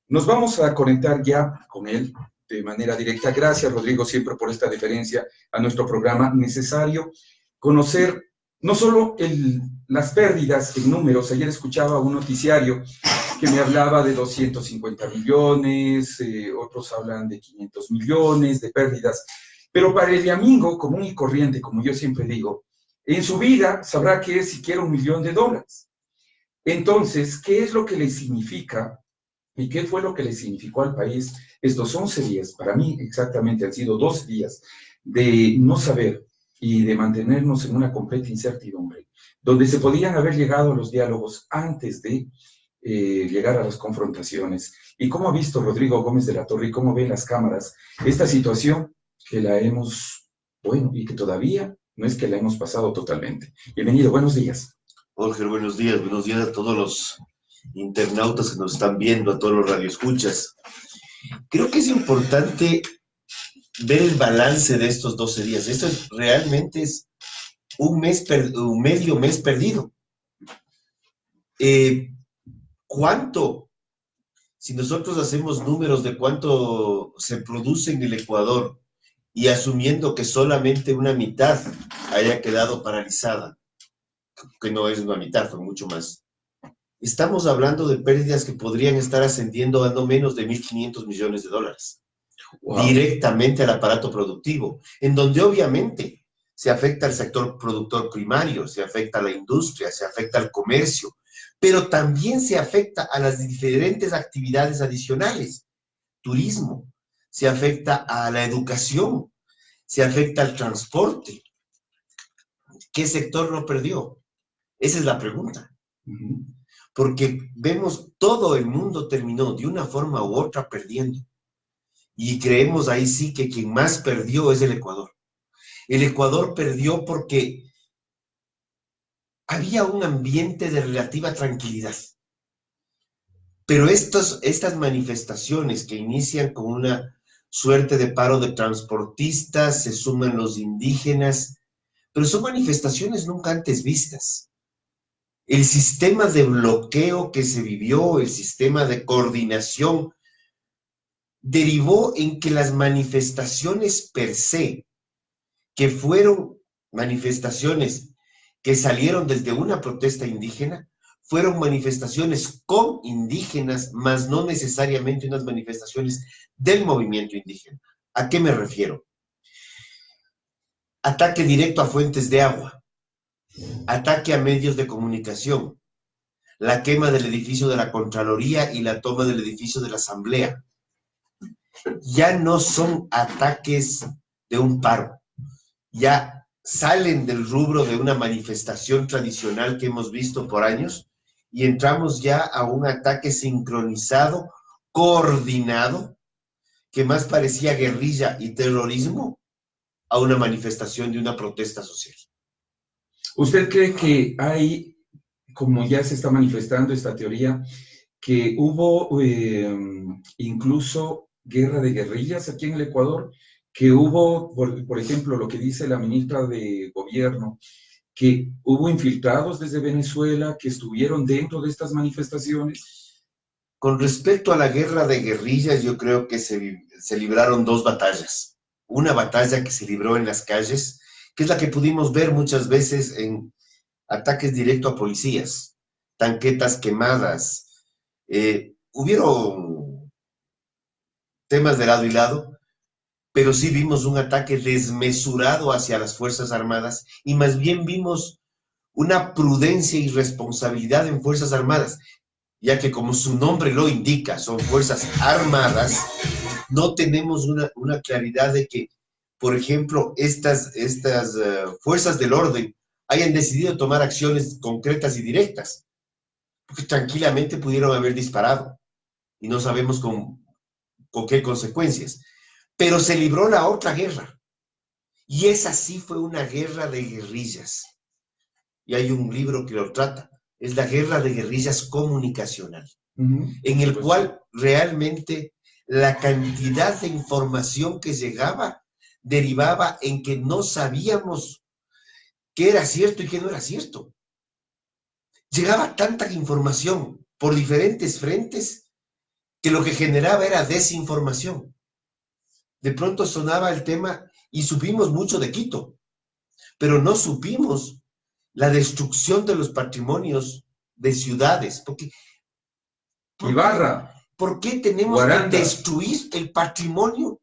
Nos vamos a conectar ya con él de manera directa. Gracias, Rodrigo, siempre por esta deferencia a nuestro programa. Necesario conocer no solo las pérdidas en números. Ayer escuchaba un noticiario que me hablaba de 250 millones, otros hablan de 500 millones de pérdidas, pero para el amigo común y corriente, como yo siempre digo, en su vida sabrá qué es siquiera $1 millón. Entonces, ¿qué es lo que le significa y qué fue lo que le significó al país estos 11 días? Para mí exactamente han sido 12 días de no saber y de mantenernos en una completa incertidumbre, donde se podían haber llegado a los diálogos antes de llegar a las confrontaciones. ¿Y cómo ha visto Rodrigo Gómez de la Torre y cómo ven las cámaras esta situación que la hemos, y que todavía no es que la hemos pasado totalmente? Bienvenido, buenos días. Jorge, buenos días a todos los internautas que nos están viendo, a todos los radioescuchas. Creo que es importante ver el balance de estos 12 días. Esto realmente es un medio mes perdido. ¿Cuánto? Si nosotros hacemos números de cuánto se produce en el Ecuador y asumiendo que solamente una mitad haya quedado paralizada, que no es una mitad, fue mucho más, estamos hablando de pérdidas que podrían estar ascendiendo a no menos de $1.500 millones. Wow. Directamente al aparato productivo, en donde obviamente se afecta al sector productor primario, se afecta a la industria, se afecta al comercio, pero también se afecta a las diferentes actividades adicionales. Turismo, se afecta a la educación, se afecta al transporte. ¿Qué sector no perdió? Esa es la pregunta. Porque vemos todo el mundo terminó de una forma u otra perdiendo. Y creemos ahí sí que quien más perdió es el Ecuador. El Ecuador perdió porque había un ambiente de relativa tranquilidad. Pero estas manifestaciones que inician con una suerte de paro de transportistas, se suman los indígenas, pero son manifestaciones nunca antes vistas. El sistema de bloqueo que se vivió, el sistema de coordinación, derivó en que las manifestaciones per se, que fueron manifestaciones que salieron desde una protesta indígena, fueron manifestaciones con indígenas, mas no necesariamente unas manifestaciones del movimiento indígena. ¿A qué me refiero? Ataque directo a fuentes de agua, ataque a medios de comunicación, la quema del edificio de la Contraloría y la toma del edificio de la Asamblea. Ya no son ataques de un paro, ya salen del rubro de una manifestación tradicional que hemos visto por años y entramos ya a un ataque sincronizado, coordinado, que más parecía guerrilla y terrorismo a una manifestación de una protesta social. ¿Usted cree que hay, como ya se está manifestando esta teoría, que hubo incluso guerra de guerrillas aquí en el Ecuador? Que hubo, por ejemplo, lo que dice la ministra de Gobierno, que hubo infiltrados desde Venezuela que estuvieron dentro de estas manifestaciones. Con respecto a la guerra de guerrillas, yo creo que se libraron dos batallas. Una batalla que se libró en las calles, que es la que pudimos ver muchas veces en ataques directos a policías, tanquetas quemadas. Hubieron temas de lado y lado, pero sí vimos un ataque desmesurado hacia las Fuerzas Armadas y más bien vimos una prudencia y responsabilidad en Fuerzas Armadas, ya que como su nombre lo indica, son Fuerzas Armadas, no tenemos una claridad de que, por ejemplo, estas fuerzas del orden hayan decidido tomar acciones concretas y directas, porque tranquilamente pudieron haber disparado y no sabemos con qué consecuencias. Pero se libró la otra guerra, y esa sí fue una guerra de guerrillas. Y hay un libro que lo trata, es la guerra de guerrillas comunicacional, en el cual realmente la cantidad de información que llegaba derivaba en que no sabíamos qué era cierto y qué no era cierto. Llegaba tanta información por diferentes frentes que lo que generaba era desinformación. De pronto sonaba el tema y supimos mucho de Quito, pero no supimos la destrucción de los patrimonios de ciudades. Ibarra. ¿Por qué tenemos Guaranda. que destruir el patrimonio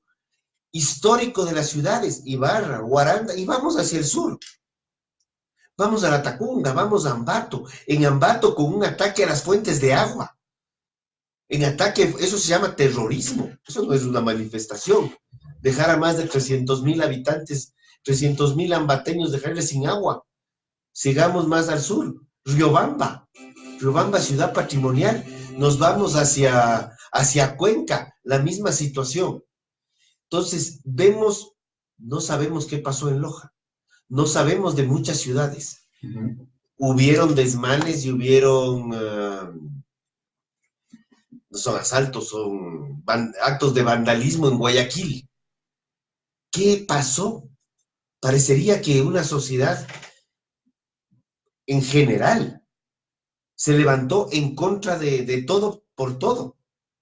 histórico de las ciudades? Ibarra, Guaranda, y vamos hacia el sur. Vamos a la Tacunga, vamos a Ambato. En Ambato con un ataque a las fuentes de agua. En ataque, eso se llama terrorismo. Eso no es una manifestación. Dejar a más de 300,000 habitantes, 300,000 ambateños, dejarles sin agua. Sigamos más al sur. Riobamba, ciudad patrimonial. Nos vamos hacia Cuenca, la misma situación. Entonces, vemos, no sabemos qué pasó en Loja. No sabemos de muchas ciudades. Hubieron desmanes y hubieron, no son asaltos, son actos de vandalismo en Guayaquil. ¿Qué pasó? Parecería que una sociedad en general se levantó en contra de todo por todo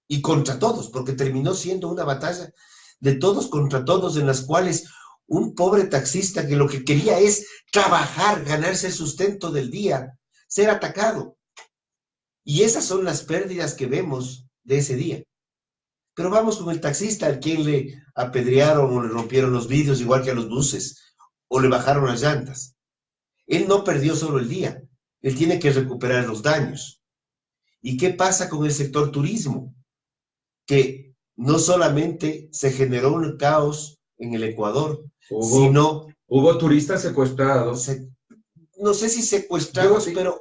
y contra todos, porque terminó siendo una batalla de todos contra todos, en las cuales un pobre taxista que lo que quería es trabajar, ganarse el sustento del día, ser atacado. Y esas son las pérdidas que vemos de ese día. Pero vamos con el taxista, al quien le apedrearon o le rompieron los vidrios, igual que a los buses, o le bajaron las llantas. Él no perdió solo el día, él tiene que recuperar los daños. ¿Y qué pasa con el sector turismo? Que no solamente se generó un caos en el Ecuador, sino... Hubo turistas secuestrados. No sé si secuestrados, pero...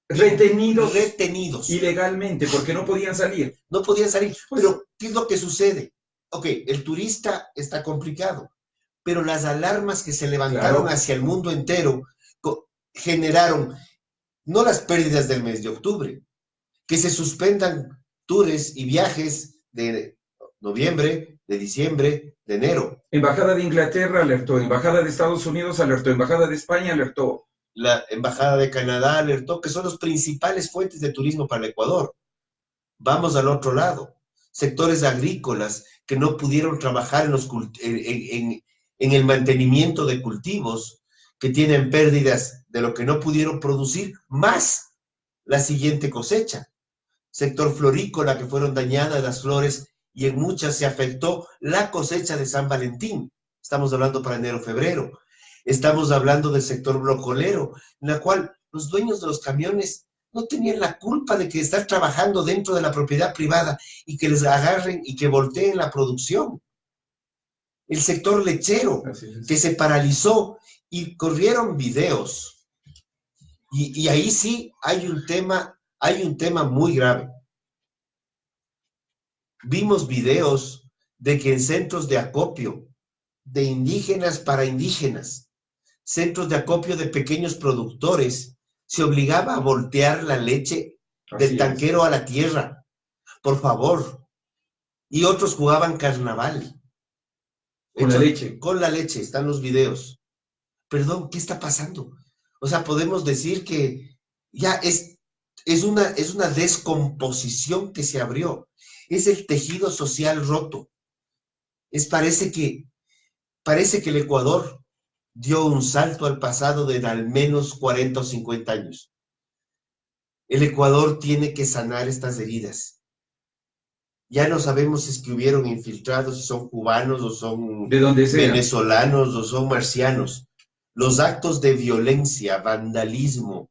Retenidos. Ilegalmente, porque no podían salir. No podían salir. Pues, pero, ¿qué es lo que sucede? Ok, el turista está complicado, pero las alarmas que se levantaron hacia el mundo entero generaron no las pérdidas del mes de octubre, que se suspendan tours y viajes de noviembre, de diciembre, de enero. Embajada de Inglaterra alertó, Embajada de Estados Unidos alertó, Embajada de España alertó. La Embajada de Canadá alertó, que son los principales fuentes de turismo para el Ecuador. Vamos al otro lado. Sectores agrícolas que no pudieron trabajar en el mantenimiento de cultivos, que tienen pérdidas de lo que no pudieron producir, más la siguiente cosecha. Sector florícola, que fueron dañadas las flores y en muchas se afectó la cosecha de San Valentín. Estamos hablando para enero, febrero. Estamos hablando del sector brocolero, en la cual los dueños de los camiones no tenían la culpa de que estar trabajando dentro de la propiedad privada y que les agarren y que volteen la producción. El sector lechero, que se paralizó y corrieron videos. Y ahí sí hay un tema muy grave. Vimos videos de que en centros de acopio de indígenas para indígenas, centros de acopio de pequeños productores, se obligaba a voltear la leche del tanquero a la tierra, por favor. Y otros jugaban carnaval. Con la leche. Con la leche, están los videos. Perdón, ¿qué está pasando? O sea, podemos decir que ya es una descomposición que se abrió. Es el tejido social roto. Parece que el Ecuador dio un salto al pasado de al menos 40 o 50 años. El Ecuador tiene que sanar estas heridas. Ya no sabemos si es que hubieron infiltrados, si son cubanos o son venezolanos o son marcianos. Los actos de violencia, vandalismo,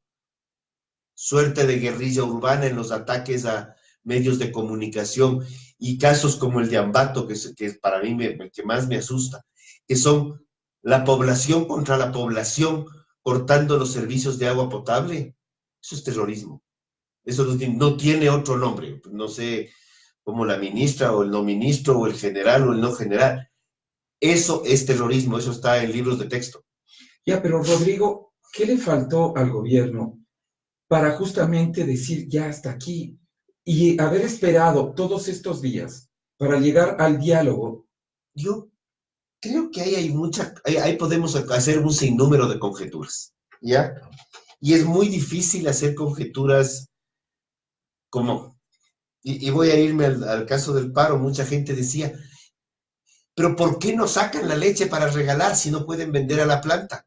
suerte de guerrilla urbana en los ataques a medios de comunicación y casos como el de Ambato, que es para mí el que más me asusta, que son la población contra la población cortando los servicios de agua potable. Eso es terrorismo. Eso no tiene otro nombre. No sé, como la ministra o el no ministro o el general o el no general. Eso es terrorismo, eso está en libros de texto. Ya, pero Rodrigo, ¿qué le faltó al gobierno para justamente decir ya hasta aquí y haber esperado todos estos días para llegar al diálogo? Yo creo que ahí podemos hacer un sinnúmero de conjeturas, ¿ya? Y es muy difícil hacer conjeturas como, y voy a irme al caso del paro. Mucha gente decía, pero ¿por qué no sacan la leche para regalar si no pueden vender a la planta?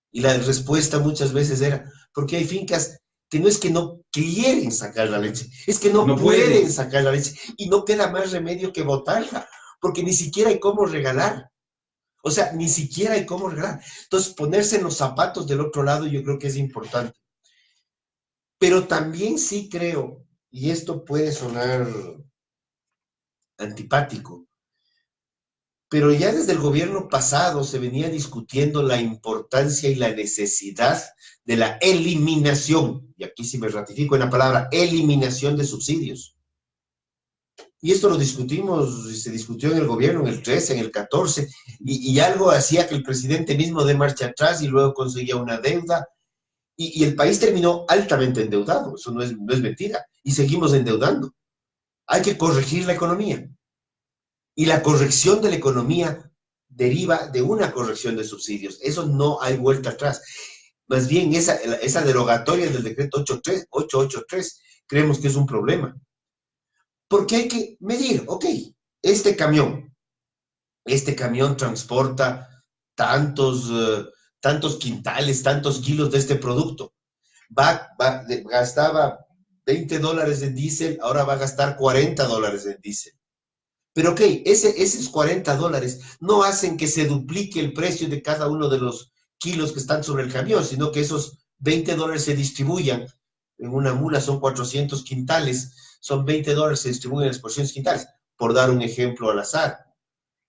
Y la respuesta muchas veces era, porque hay fincas que no es que no quieren sacar la leche, es que no pueden sacar la leche y no queda más remedio que botarla, porque ni siquiera hay cómo regalar. O sea, ni siquiera hay cómo regalar. Entonces, ponerse en los zapatos del otro lado yo creo que es importante. Pero también sí creo, y esto puede sonar antipático, pero ya desde el gobierno pasado se venía discutiendo la importancia y la necesidad de la eliminación, y aquí sí me ratifico en la palabra, eliminación de subsidios. Y esto lo discutimos, se discutió en el gobierno en el 13, en el 14, y algo hacía que el presidente mismo dé marcha atrás y luego conseguía una deuda, y el país terminó altamente endeudado. Eso no es mentira, y seguimos endeudando. Hay que corregir la economía. Y la corrección de la economía deriva de una corrección de subsidios. Eso no hay vuelta atrás. Más bien, esa derogatoria del decreto 883 creemos que es un problema. Porque hay que medir, ok, este camión transporta tantos quintales, tantos kilos de este producto. Gastaba $20 en diésel, ahora va a gastar $40 en diésel. Pero ok, esos $40 no hacen que se duplique el precio de cada uno de los kilos que están sobre el camión, sino que esos $20 se distribuyan. En una mula son 400 quintales, son $20, se distribuyen en las 400 quintales, por dar un ejemplo al azar.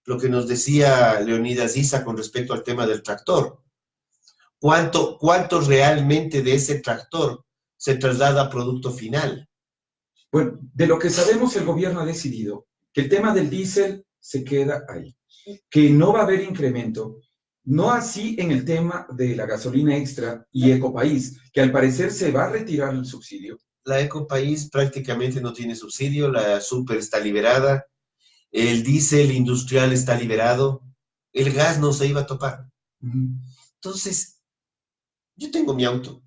Lo que nos decía Leonidas Issa con respecto al tema del tractor. ¿Cuánto realmente de ese tractor se traslada a producto final? Bueno, de lo que sabemos, el gobierno ha decidido que el tema del diésel se queda ahí, que no va a haber incremento, no así en el tema de la gasolina extra y Ecopaís, que al parecer se va a retirar el subsidio. La Ecopaís prácticamente no tiene subsidio, la Super está liberada, el diésel industrial está liberado, el gas no se iba a topar. Entonces, yo tengo mi auto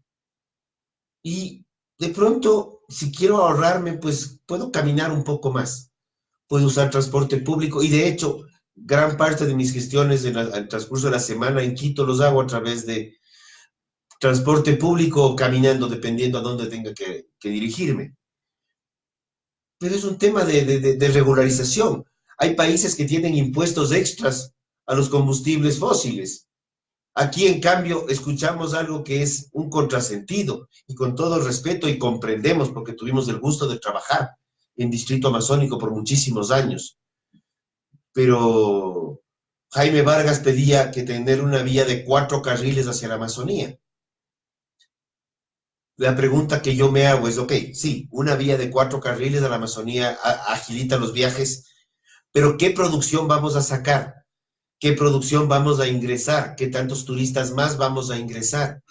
y de pronto, si quiero ahorrarme, pues puedo caminar un poco más, puedo usar transporte público y de hecho, gran parte de mis gestiones en el transcurso de la semana en Quito los hago a través de transporte público o caminando, dependiendo a dónde tenga que dirigirme. Pero es un tema de regularización. Hay países que tienen impuestos extras a los combustibles fósiles. Aquí, en cambio, escuchamos algo que es un contrasentido, y con todo el respeto, y comprendemos, porque tuvimos el gusto de trabajar en Distrito Amazónico por muchísimos años. Pero Jaime Vargas pedía que tener una vía de 4 carriles hacia la Amazonía. La pregunta que yo me hago es, ok, sí, una vía de 4 carriles a la Amazonía agilita los viajes, pero ¿qué producción vamos a sacar? ¿Qué producción vamos a ingresar? ¿Qué tantos turistas más vamos a ingresar?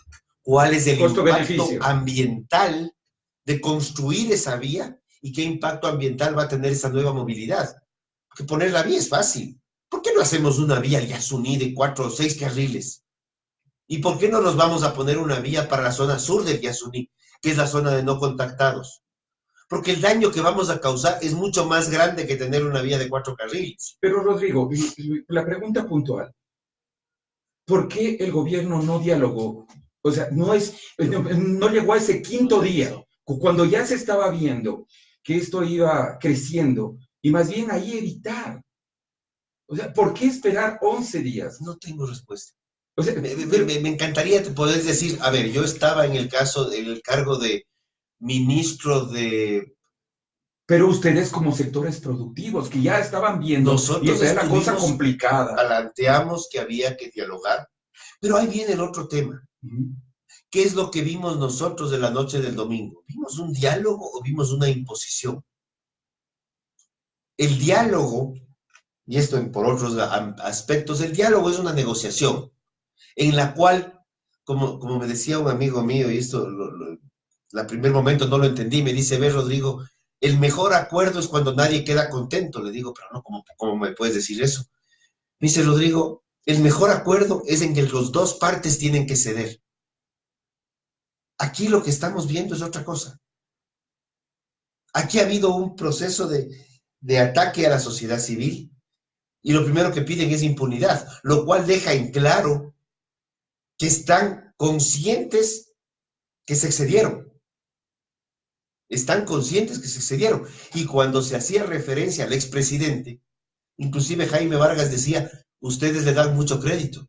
¿Cuál es el impacto ambiental de construir esa vía? ¿Y qué impacto ambiental va a tener esa nueva movilidad? Porque poner la vía es fácil. ¿Por qué no hacemos una vía al Yasuní de 4 o 6 carriles? ¿Y por qué no nos vamos a poner una vía para la zona sur del Yasuní, que es la zona de no contactados? Porque el daño que vamos a causar es mucho más grande que tener una vía de 4 carriles. Pero, Rodrigo, la pregunta puntual, ¿por qué el gobierno no dialogó? O sea, no llegó a ese quinto día, cuando ya se estaba viendo que esto iba creciendo, y más bien ahí evitar. O sea, ¿por qué esperar 11 días? No tengo respuesta. O sea, me encantaría poder decir, a ver, yo estaba en el cargo de ministro de... Pero ustedes como sectores productivos, que ya estaban viendo, y esa era la cosa complicada. Planteamos que había que dialogar, pero ahí viene el otro tema. ¿Qué es lo que vimos nosotros de la noche del domingo? ¿Vimos un diálogo o vimos una imposición? El diálogo, y esto por otros aspectos, el diálogo es una negociación en la cual, como me decía un amigo mío, y esto la primer momento no lo entendí, me dice, ve Rodrigo, el mejor acuerdo es cuando nadie queda contento. Le digo, pero no, ¿cómo me puedes decir eso? Me dice, Rodrigo, el mejor acuerdo es en que las dos partes tienen que ceder. Aquí lo que estamos viendo es otra cosa. Aquí ha habido un proceso de ataque a la sociedad civil y lo primero que piden es impunidad, lo cual deja en claro que están conscientes que se excedieron. Están conscientes que se excedieron. Y cuando se hacía referencia al expresidente, inclusive Jaime Vargas decía, ustedes le dan mucho crédito.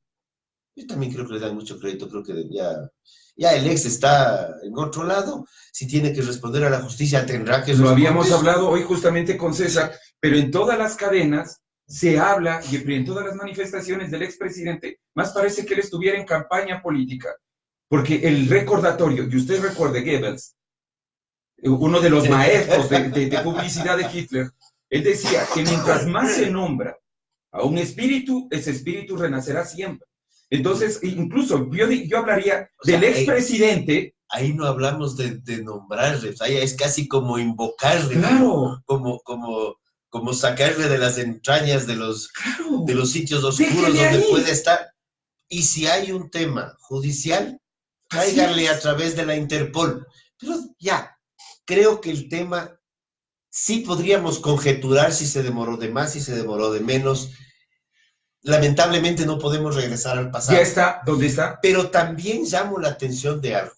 Yo también creo que le dan mucho crédito, creo que ya el ex está en otro lado, si tiene que responder a la justicia tendrá que responder. Lo habíamos hablado hoy justamente con César, pero en todas las cadenas se habla, y en todas las manifestaciones del expresidente, más parece que él estuviera en campaña política, porque el recordatorio, y usted recuerde Goebbels, uno de los maestros de publicidad de Hitler, él decía que mientras más se nombra a un espíritu, ese espíritu renacerá siempre. Entonces, incluso yo hablaría del expresidente. Ahí no hablamos de nombrarle, ahí es casi como invocarle, claro, como sacarle de las entrañas de los sitios oscuros donde puede estar. Y si hay un tema judicial, tráiganle a través de la Interpol. Pero ya, creo que el tema sí podríamos conjeturar si se demoró de más, si se demoró de menos. Lamentablemente no podemos regresar al pasado. Ya está, ¿dónde está? Pero también llamo la atención de algo.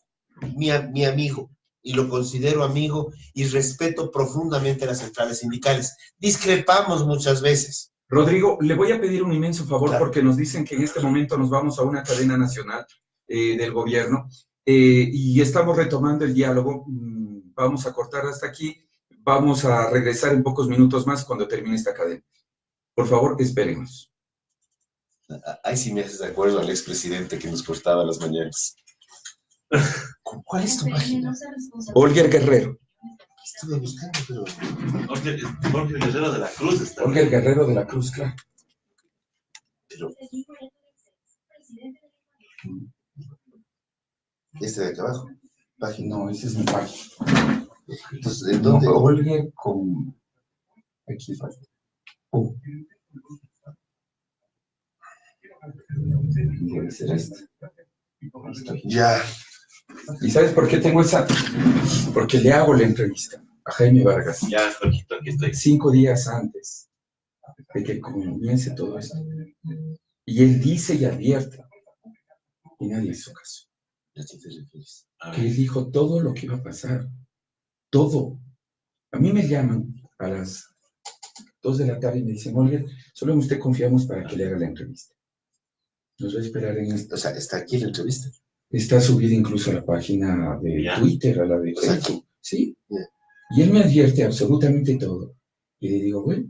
Mi amigo, y lo considero amigo y respeto profundamente a las centrales sindicales. Discrepamos muchas veces. Rodrigo, le voy a pedir un inmenso favor, Claro. porque nos dicen que en este momento nos vamos a una cadena nacional del gobierno y estamos retomando el diálogo. Vamos a cortar hasta aquí. Vamos a regresar en pocos minutos más cuando termine esta cadena. Por favor, espérenos. Ahí sí me haces de acuerdo al expresidente que nos cortaba las mañanas. ¿Cuál es tu página? Olger Guerrero. Estuve buscando, pero... Jorge Guerrero de la Cruz está. Olger Guerrero de la Cruz, claro. pero... Este de acá abajo. Página. No, esa es mi página. Entonces, ¿de dónde? No, Olger con... Aquí falta. Debe ser esta. Ya. ¿Y sabes por qué tengo esa? Porque le hago la entrevista a Jaime Vargas Ya, Jorgito, aquí estoy. 5 días antes de que comience todo esto. Y él dice y advierte, y nadie hizo caso. ¿A qué te refieres? A Que ver. él dijo todo lo que iba a pasar. Todo. A mí me llaman a las 2 de la tarde y me dicen, oye, solo en usted confiamos para que le haga la entrevista. Nos va a esperar en esto. O sea, está aquí la entrevista. Está subida incluso a la página de Ya. Twitter, a la de O sea, Facebook. Sí. Ya. Y él me advierte absolutamente todo. Y le digo, bueno,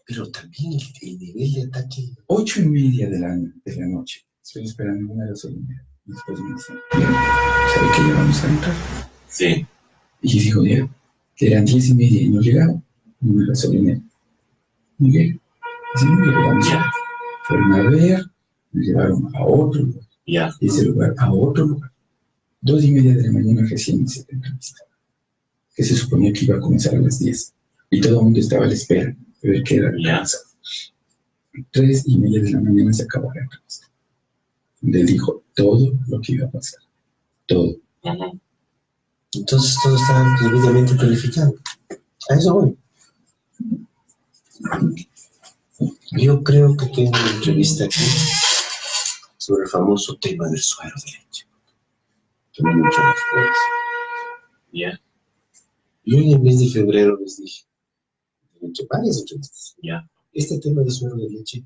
Pero también el nivel de ataque... 8:30 de la noche. Estoy esperando una gasolinera. Y después me dicen, ¿sabe que ya vamos a entrar? Sí. Y digo, ya, eran 10:30 y no llegaba una gasolinera. No llega. Así no llegamos. Ya. Fueron a ver, me llevaron a otro lugar. Ya. De ese lugar a otro lugar. 2:30 de la mañana recién hice la entrevista. Que se suponía que iba a comenzar a las 10. Y todo el mundo estaba a la espera de ver qué era lo que Ya. pasaba. 3:30 de la mañana se acabó la entrevista. Donde él dijo todo lo que iba a pasar. Todo. Ujú. Entonces todo está debidamente planificado. A eso voy. Yo creo que tengo una entrevista aquí sobre el famoso tema del suero de leche. Tengo mucho más cosas. Ya. Yo en el mes de febrero les dije, he hecho varias entrevistas. Ya. Este tema del suero de leche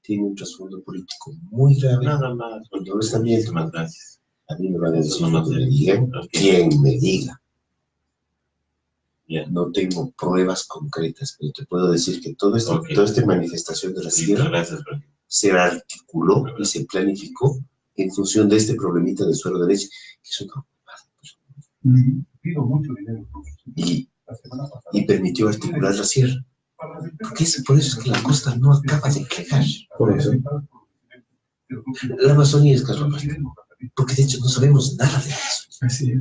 tiene un trasfondo político muy grave. Nada más. Cuando no está bien, Muchísimas gracias. a mí me van a decir No, no lo que sé. me digan, Ok. quien me diga. Ya. No tengo pruebas concretas, pero te puedo decir que toda esta manifestación de la Sí, sierra gracias, Jorge. se articuló y se planificó en función de este problemita del suero de leche, que es una y permitió articular la sierra. Porque por eso es que la costa no acaba de plegar. Por eso. La Amazonía es caso aparte, porque de hecho no sabemos nada de eso. Así es.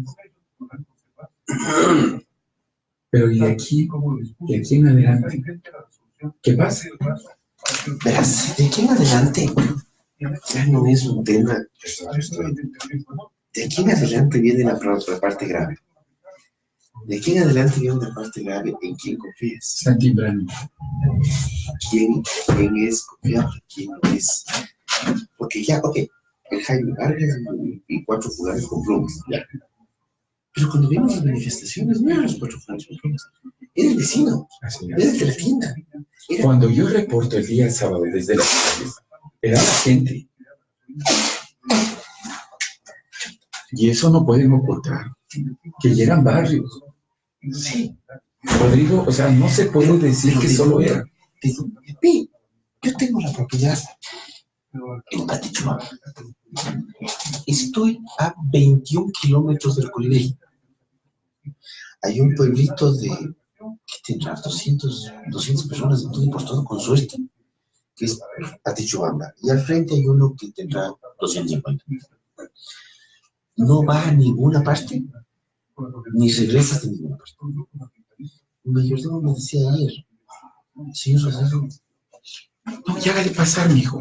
Pero y de aquí en adelante, ¿qué pasa? Verás, de aquí en adelante ya no es un tema. De aquí en adelante viene la parte grave. De aquí en adelante viene una parte grave en quién confías. Están timbrando. ¿Quién es confiable? ¿Quién no es? Porque ya, ok, el Jaime Vargas y 4 jugadores con plumas, ya. Pero cuando vimos las manifestaciones, no eran los 4 jugadores con plumas. Era el vecino, Así era el de la es. tienda. Era... Cuando yo reporto el día sábado desde las calles, era la gente. Y eso no pueden ocultar. Que llegan barrios. Sí, Rodrigo, o sea, no se puede decir que solo era. digo, "Pi, yo tengo la propiedad en Patichua. Estoy a 21 kilómetros del Colibrí. Hay un pueblito de que tendrá 200 personas de todo y por todo con suerte, que es Patichuamba. Y al frente hay uno que tendrá 250. No va a ninguna parte, ni regresas de ninguna parte. Mi mayordomo me decía ayer, señor Rodrigo, No, ya hágale pasar, mijo.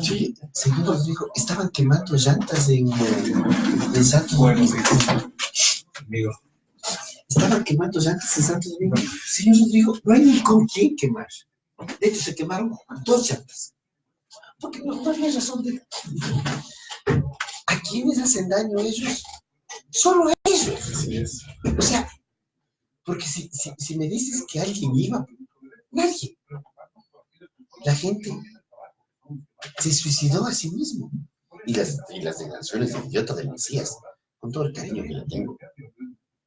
sí, señor Rodrigo, estaban quemando llantas en Santo Domingo. Amigo. Estaban quemando llantas en Santo Domingo. Señor Rodrigo, no hay ni con quién quemar. De hecho, se quemaron 2 llantas. Porque no había razón de... ¿A quiénes hacen daño ellos? Solo eso. Así es. O sea, porque si me dices que alguien iba, nadie. La gente se suicidó a sí mismo. Y las declaraciones del idiota del Mesías, con todo el cariño que le tengo,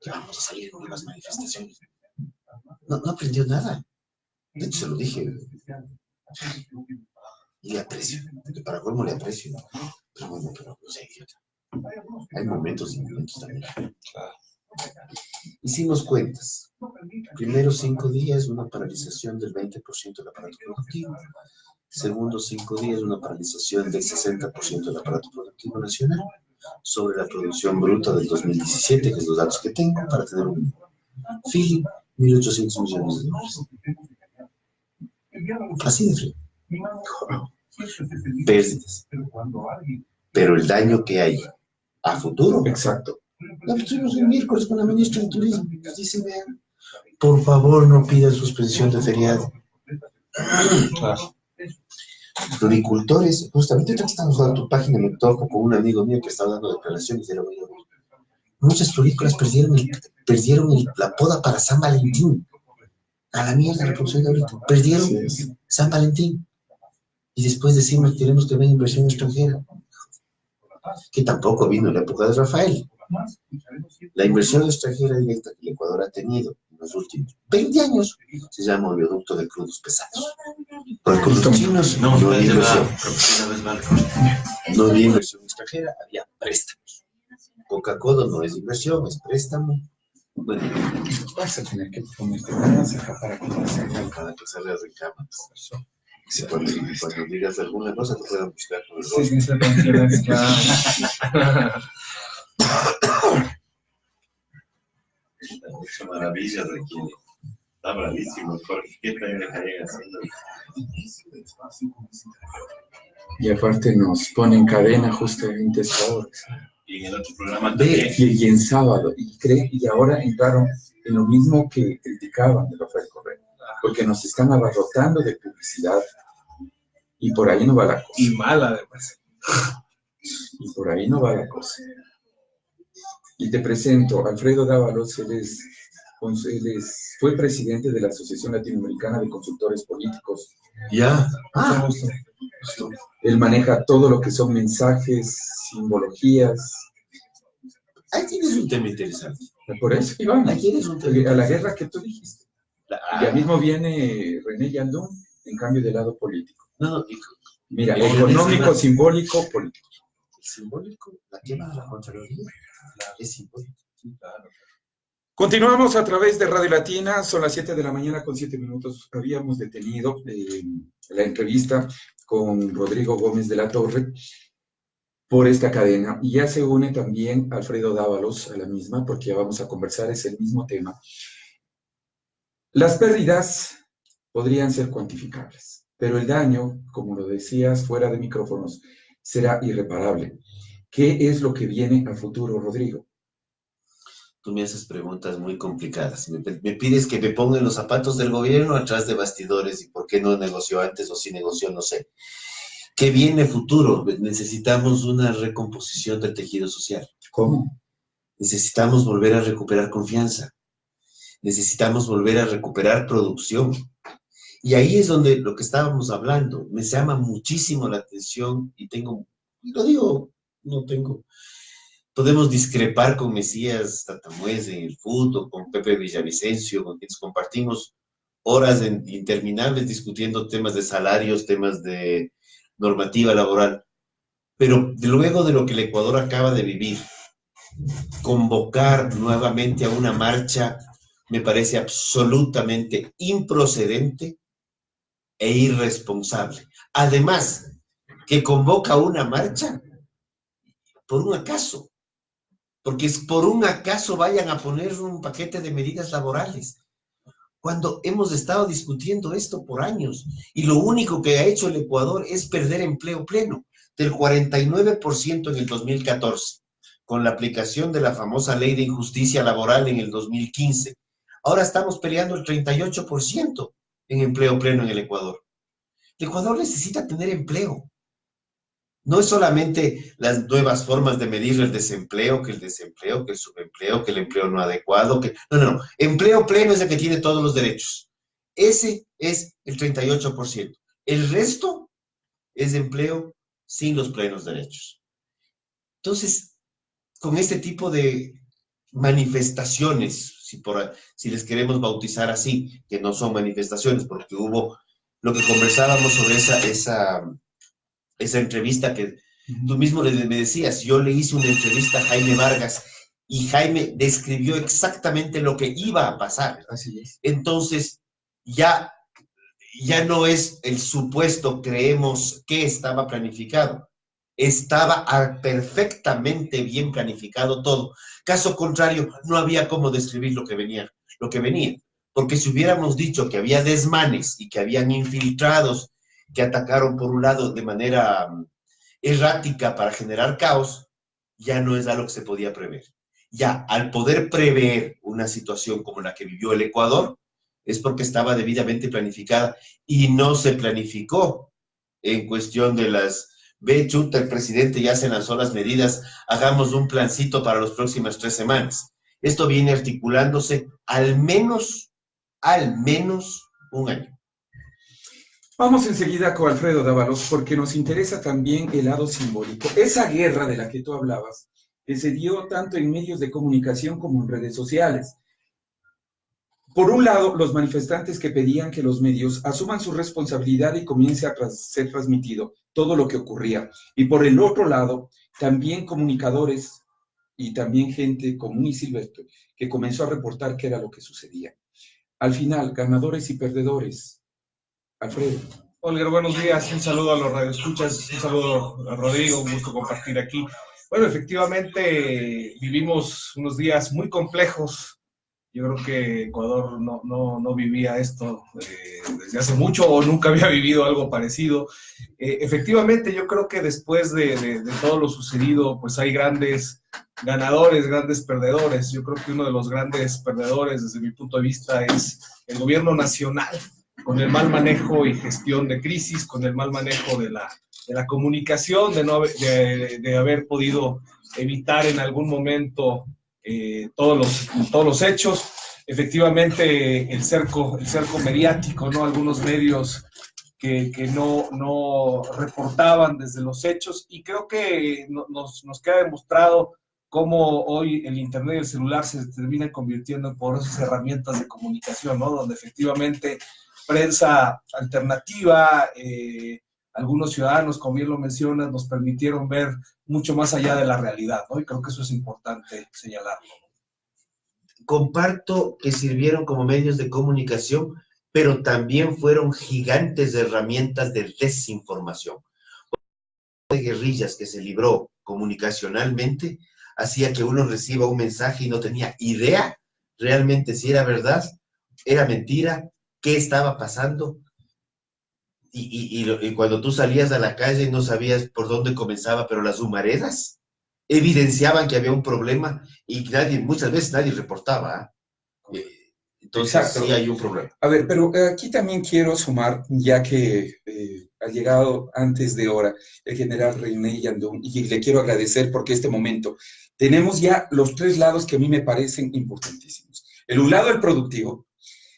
que vamos a salir en nuevas manifestaciones. No aprendió nada. De hecho, se lo dije. Y le aprecio. Para colmo le aprecio. Pero bueno, pero no sé, idiota. Hay momentos y momentos también. Hicimos cuentas. Primeros 5 días, una paralización del 20% del aparato productivo. Segundos 5 días, una paralización del 60% del aparato productivo nacional sobre la producción bruta del 2017, que es los datos que tengo, para tener un feeling, 1.800 millones de dólares. Así de frío. Pérdidas. Pero el daño que hay a futuro. Exacto. La tuvimos el miércoles con la ministra de Turismo. Nos dice, vean, por favor no pidan suspensión de feriado. Floricultores, justamente ahorita que estamos dando tu página, me toco con un amigo mío que estaba dando declaraciones de muchas florícolas perdieron la poda para San Valentín. A la mierda la producción de ahorita. Perdieron San Valentín. Y después decimos, tenemos que ver inversión extranjera. Que tampoco vino en la época de Rafael. La inversión extranjera directa que el Ecuador ha tenido en los últimos 20 años se llama oleoducto de crudos pesados. Porque con los chinos no había inversión. No había inversión extranjera, había préstamos. Coca-Cola no es inversión, es préstamo. Bueno, vas a tener que ponerte una ceja para que cada que salgas de cama. Si cuando digas alguna cosa te puedan buscar con el rostro. Sí, se tranquilas, claro. Muchas maravillas aquí. Está bravísimo, Jorge. ¿Qué tal dejarían haciendo? Y aparte nos pone en cadena justamente esta hora. Y en el otro programa también. Y en sábado. Y ahora entraron en lo mismo que criticaban de Rafael Correa. Porque nos están abarrotando de publicidad. Y por ahí no va la cosa. Y mal, además. Y por ahí no va la cosa. Y te presento, Alfredo Dávalos, él fue presidente de la Asociación Latinoamericana de Consultores Políticos. Ya. Él maneja todo lo que son mensajes, simbologías. Ahí tienes un tema interesante. Por eso, Iván, ahí tienes un tema a la guerra que tú dijiste. Ya mismo viene René Yandún en cambio del lado político. No, mira, económico, simbólico, político. El simbólico, la quema de la Contraloría, es simbólico. Sí, claro. Continuamos a través de Radio Latina, son las 7 de la mañana con 7 minutos. Habíamos detenido la entrevista con Rodrigo Gómez de la Torre por esta cadena. Y ya se une también Alfredo Dávalos a la misma, porque ya vamos a conversar, es el mismo tema. Las pérdidas podrían ser cuantificables, pero el daño, como lo decías fuera de micrófonos, será irreparable. ¿Qué es lo que viene a futuro, Rodrigo? Tú me haces preguntas muy complicadas. Me pides que me ponga en los zapatos del gobierno atrás de bastidores y por qué no negoció antes o si negoció, no sé. ¿Qué viene futuro? Necesitamos una recomposición del tejido social. ¿Cómo? Necesitamos volver a recuperar confianza. Necesitamos volver a recuperar producción. Y ahí es donde lo que estábamos hablando, me llama muchísimo la atención y lo digo, no tengo, podemos discrepar con Mesías Tatamuez en el fútbol, con Pepe Villavicencio, con quienes compartimos horas interminables discutiendo temas de salarios, temas de normativa laboral, pero luego de lo que el Ecuador acaba de vivir, convocar nuevamente a una marcha me parece absolutamente improcedente e irresponsable. Además, que convoca una marcha por un acaso, porque es por un acaso vayan a poner un paquete de medidas laborales, cuando hemos estado discutiendo esto por años, y lo único que ha hecho el Ecuador es perder empleo pleno, del 49% en el 2014, con la aplicación de la famosa ley de injusticia laboral en el 2015. Ahora estamos peleando el 38% en empleo pleno en el Ecuador. El Ecuador necesita tener empleo. No es solamente las nuevas formas de medir el desempleo, que el subempleo, que el empleo no adecuado, que... No. Empleo pleno es el que tiene todos los derechos. Ese es el 38%. El resto es empleo sin los plenos derechos. Entonces, con este tipo de manifestaciones, si les queremos bautizar así, que no son manifestaciones, porque hubo lo que conversábamos sobre esa entrevista que tú mismo me decías, yo le hice una entrevista a Jaime Vargas y Jaime describió exactamente lo que iba a pasar. Así es. Entonces, ya no es el supuesto, creemos que estaba planificado. Estaba perfectamente bien planificado todo. Caso contrario, no había cómo describir lo que venía. Porque si hubiéramos dicho que había desmanes y que habían infiltrados que atacaron por un lado de manera errática para generar caos, ya no es algo que se podía prever. Ya, al poder prever una situación como la que vivió el Ecuador, es porque estaba debidamente planificada y no se planificó en cuestión de las... Ve, chuta, el presidente ya se lanzó las medidas, hagamos un plancito para las próximas 3 semanas. Esto viene articulándose al menos un año. Vamos enseguida con Alfredo Dávalos, porque nos interesa también el lado simbólico. Esa guerra de la que tú hablabas, que se dio tanto en medios de comunicación como en redes sociales. Por un lado, los manifestantes que pedían que los medios asuman su responsabilidad y comience a ser transmitido todo lo que ocurría. Y por el otro lado, también comunicadores y también gente común y silvestre que comenzó a reportar qué era lo que sucedía. Al final, ganadores y perdedores. Alfredo. Olga, buenos días. Un saludo a los radioescuchas, un saludo a Rodrigo, un gusto compartir aquí. Bueno, efectivamente vivimos unos días muy complejos. Yo creo que Ecuador no vivía esto desde hace mucho o nunca había vivido algo parecido. Efectivamente, yo creo que después de todo lo sucedido, pues hay grandes ganadores, grandes perdedores. Yo creo que uno de los grandes perdedores, desde mi punto de vista, es el gobierno nacional, con el mal manejo y gestión de crisis, con el mal manejo de la comunicación, de haber podido evitar en algún momento todos los hechos. Efectivamente, el cerco mediático, ¿no? Algunos medios que no reportaban desde los hechos, y creo que nos queda demostrado cómo hoy el Internet y el celular se terminan convirtiendo en poderosas herramientas de comunicación, ¿no? Donde efectivamente prensa alternativa, algunos ciudadanos, como bien lo mencionas, nos permitieron ver mucho más allá de la realidad, ¿no? Y creo que eso es importante señalarlo. Comparto que sirvieron como medios de comunicación, pero también fueron gigantes de herramientas de desinformación. De guerrillas que se libró comunicacionalmente hacía que uno reciba un mensaje y no tenía idea realmente si era verdad, era mentira, qué estaba pasando. Y cuando tú salías a la calle no sabías por dónde comenzaba, pero las humaredas evidenciaban que había un problema y muchas veces nadie reportaba. Entonces Exacto. sí hay un problema. A ver, pero aquí también quiero sumar, ya que ha llegado antes de hora el general René Yandón, y le quiero agradecer porque este momento tenemos ya los 3 lados que a mí me parecen importantísimos. Un lado, el productivo,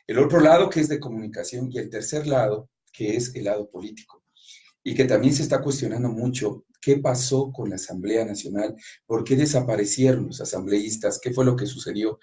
el otro lado, que es de comunicación, y el tercer lado, que es el lado político, y que también se está cuestionando mucho qué pasó con la Asamblea Nacional, por qué desaparecieron los asambleístas, qué fue lo que sucedió.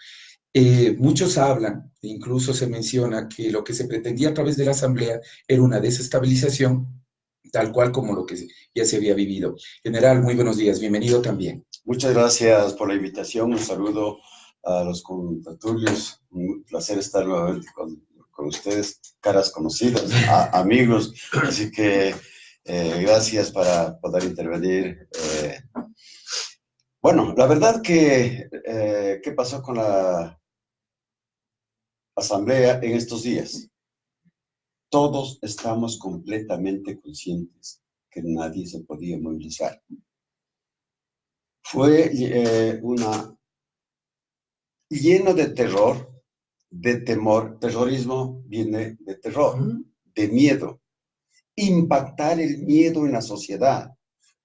Muchos hablan, incluso se menciona que lo que se pretendía a través de la Asamblea era una desestabilización, tal cual como lo que ya se había vivido. General, muy buenos días, bienvenido también. Muchas gracias por la invitación, un saludo a los contertulios, un placer estar nuevamente con ustedes, caras conocidas, amigos, así que gracias para poder intervenir. Bueno, la verdad que, ¿qué pasó con la Asamblea en estos días? Todos estamos completamente conscientes que nadie se podía movilizar. Fue lleno de terror, de temor. Terrorismo viene de terror, de miedo. Impactar el miedo en la sociedad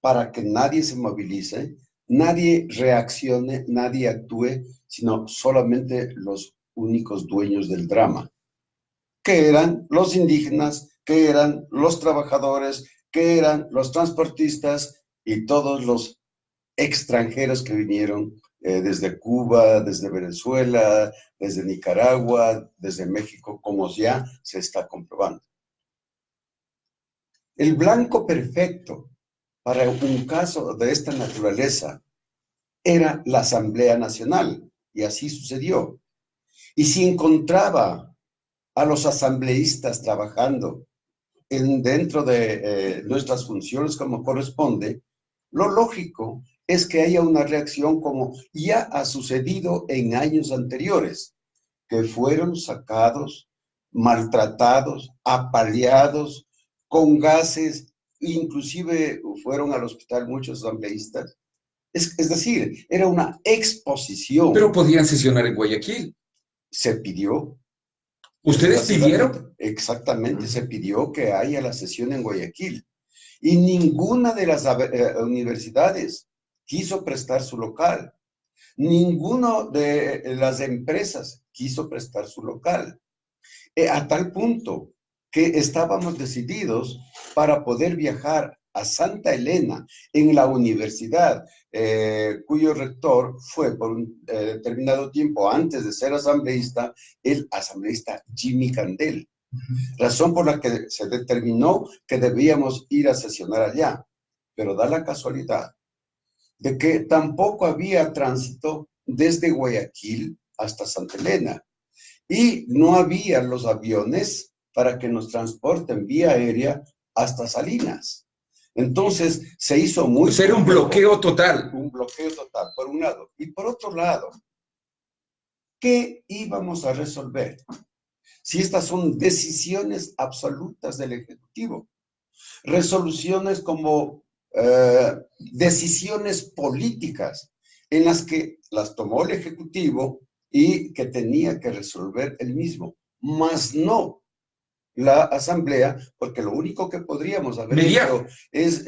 para que nadie se movilice, nadie reaccione, nadie actúe, sino solamente los únicos dueños del drama, que eran los indígenas, que eran los trabajadores, que eran los transportistas y todos los extranjeros que vinieron desde Cuba, desde Venezuela, desde Nicaragua, desde México, como ya se está comprobando. El blanco perfecto para un caso de esta naturaleza era la Asamblea Nacional, y así sucedió. Y si encontraba a los asambleístas trabajando dentro de nuestras funciones como corresponde, lo lógico es que haya una reacción como ya ha sucedido en años anteriores, que fueron sacados, maltratados, apaleados, con gases, inclusive fueron al hospital muchos asambleístas. Es decir, era una exposición. Pero podían sesionar en Guayaquil. Se pidió. ¿Ustedes pidieron? Exactamente, se pidió que haya la sesión en Guayaquil. Y ninguna de las universidades quiso prestar su local. Ninguno de las empresas quiso prestar su local. A tal punto que estábamos decididos para poder viajar a Santa Elena en la universidad, cuyo rector fue por un determinado tiempo antes de ser asambleísta, el asambleísta Jimmy Candel. Razón por la que se determinó que debíamos ir a sesionar allá. Pero da la casualidad de que tampoco había tránsito desde Guayaquil hasta Santa Elena. Y no había los aviones para que nos transporten vía aérea hasta Salinas. Entonces se hizo muy... Pues era un bloqueo total. Un bloqueo total, por un lado. Y por otro lado, ¿qué íbamos a resolver? Si estas son decisiones absolutas del Ejecutivo, resoluciones como decisiones políticas en las que las tomó el Ejecutivo y que tenía que resolver él mismo, más no la Asamblea, porque lo único que podríamos haber hecho es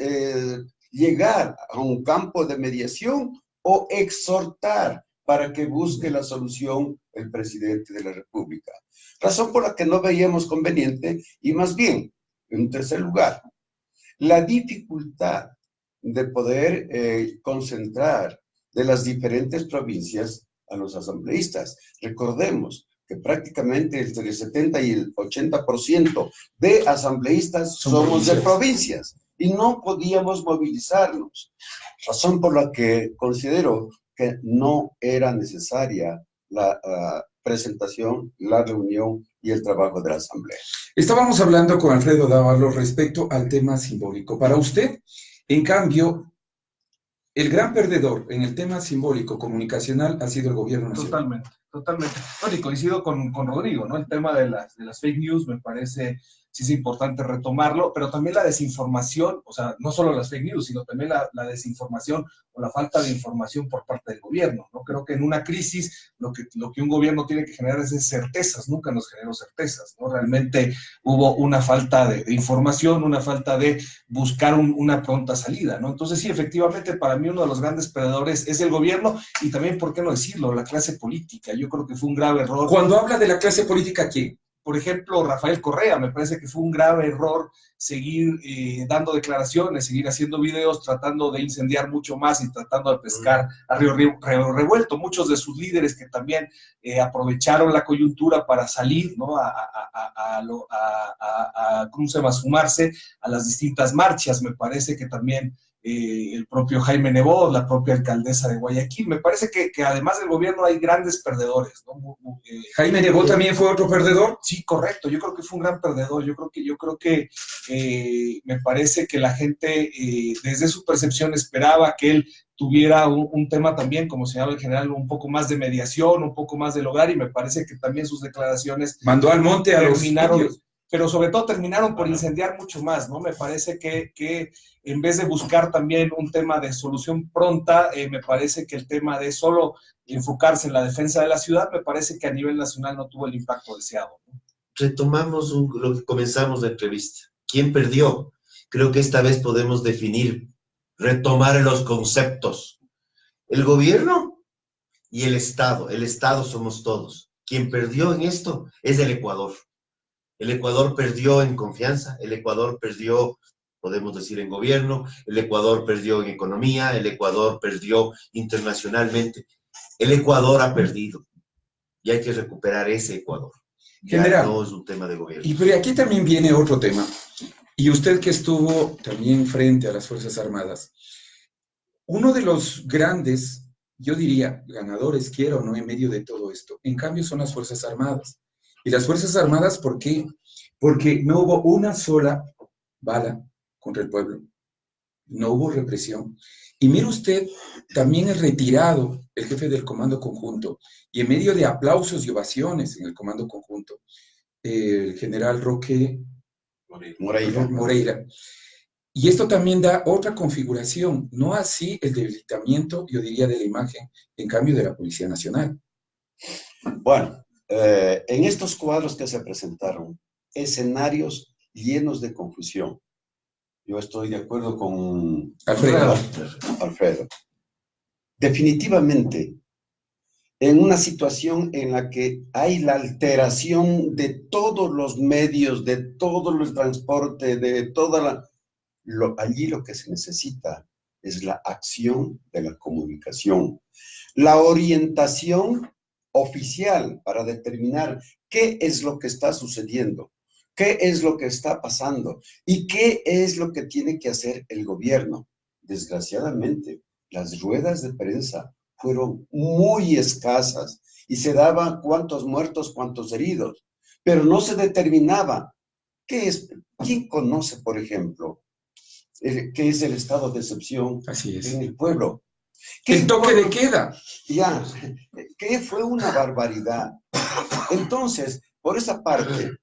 llegar a un campo de mediación o exhortar para que busque la solución el presidente de la República. Razón por la que no veíamos conveniente, y más bien, en tercer lugar, la dificultad de poder concentrar de las diferentes provincias a los asambleístas. Recordemos que prácticamente entre el 70 y el 80% de asambleístas somos de provincias y no podíamos movilizarnos. Razón por la que considero que no era necesaria la presentación, la reunión y el trabajo de la Asamblea. Estábamos hablando con Alfredo Dávalos respecto al tema simbólico. Para usted, en cambio, el gran perdedor en el tema simbólico comunicacional ha sido el gobierno nacional. Totalmente. Bueno, y coincido con Rodrigo, ¿no? El tema de las fake news me parece, sí es importante retomarlo, pero también la desinformación, o sea, no solo las fake news, sino también la desinformación o la falta de información por parte del gobierno, ¿no? Creo que en una crisis lo que un gobierno tiene que generar es certezas, nunca nos generó certezas, ¿no? Realmente hubo una falta de información, una falta de buscar una pronta salida, ¿no? Entonces sí, efectivamente, para mí uno de los grandes perdedores es el gobierno y también, ¿por qué no decirlo?, la clase política. Yo creo que fue un grave error. Cuando habla de la clase política, ¿quién? Por ejemplo, Rafael Correa, me parece que fue un grave error seguir dando declaraciones, seguir haciendo videos, tratando de incendiar mucho más y tratando de pescar a río revuelto. Muchos de sus líderes que también aprovecharon la coyuntura para salir, ¿no? ¿Cómo se llama? Sumarse a las distintas marchas. Me parece que también el propio Jaime Nebot, la propia alcaldesa de Guayaquil. Me parece que además del gobierno hay grandes perdedores, ¿no? ¿Jaime Nebot también fue otro perdedor? Sí, correcto. Yo creo que fue un gran perdedor. Yo creo que me parece que la gente desde su percepción esperaba que él tuviera un tema también, como señalaba el general, un poco más de mediación, un poco más de lograr, y me parece que también sus declaraciones mandó al monte a los indios. Pero sobre todo terminaron por incendiar mucho más, ¿no? Me parece que en vez de buscar también un tema de solución pronta, me parece que el tema de solo enfocarse en la defensa de la ciudad, me parece que a nivel nacional no tuvo el impacto deseado, ¿no? Retomamos lo que comenzamos la entrevista. ¿Quién perdió? Creo que esta vez podemos definir retomar los conceptos. El gobierno y el Estado somos todos. Quien perdió en esto es el Ecuador. El Ecuador perdió en confianza, el Ecuador perdió, podemos decir, en gobierno, el Ecuador perdió en economía, el Ecuador perdió internacionalmente. El Ecuador ha perdido y hay que recuperar ese Ecuador. Ya General, no es un tema de gobierno. y pero aquí también viene otro tema. Y usted que estuvo también frente a las Fuerzas Armadas, uno de los grandes, yo diría, ganadores, quiero o no, en medio de todo esto, en cambio son las Fuerzas Armadas. Y las Fuerzas Armadas, ¿por qué? Porque no hubo una sola bala contra el pueblo. No hubo represión. Y mire usted, también el retirado, el jefe del Comando Conjunto, y en medio de aplausos y ovaciones en el Comando Conjunto, el general Roque Moreira. Y esto también da otra configuración, no así el debilitamiento, yo diría, de la imagen, en cambio de la Policía Nacional. Bueno, en estos cuadros que se presentaron, escenarios llenos de confusión. Yo estoy de acuerdo con Alfredo. Definitivamente, en una situación en la que hay la alteración de todos los medios, de todo el transporte, de toda la... allí lo que se necesita es la acción de la comunicación, la orientación oficial para determinar qué es lo que está sucediendo, qué es lo que está pasando y qué es lo que tiene que hacer el gobierno. Desgraciadamente, las ruedas de prensa fueron muy escasas y se daba cuántos muertos, cuántos heridos, pero no se determinaba qué es, quién conoce, por ejemplo, qué es el estado de excepción en el pueblo. El toque de queda. Ya, que fue una barbaridad. Entonces, por esa parte,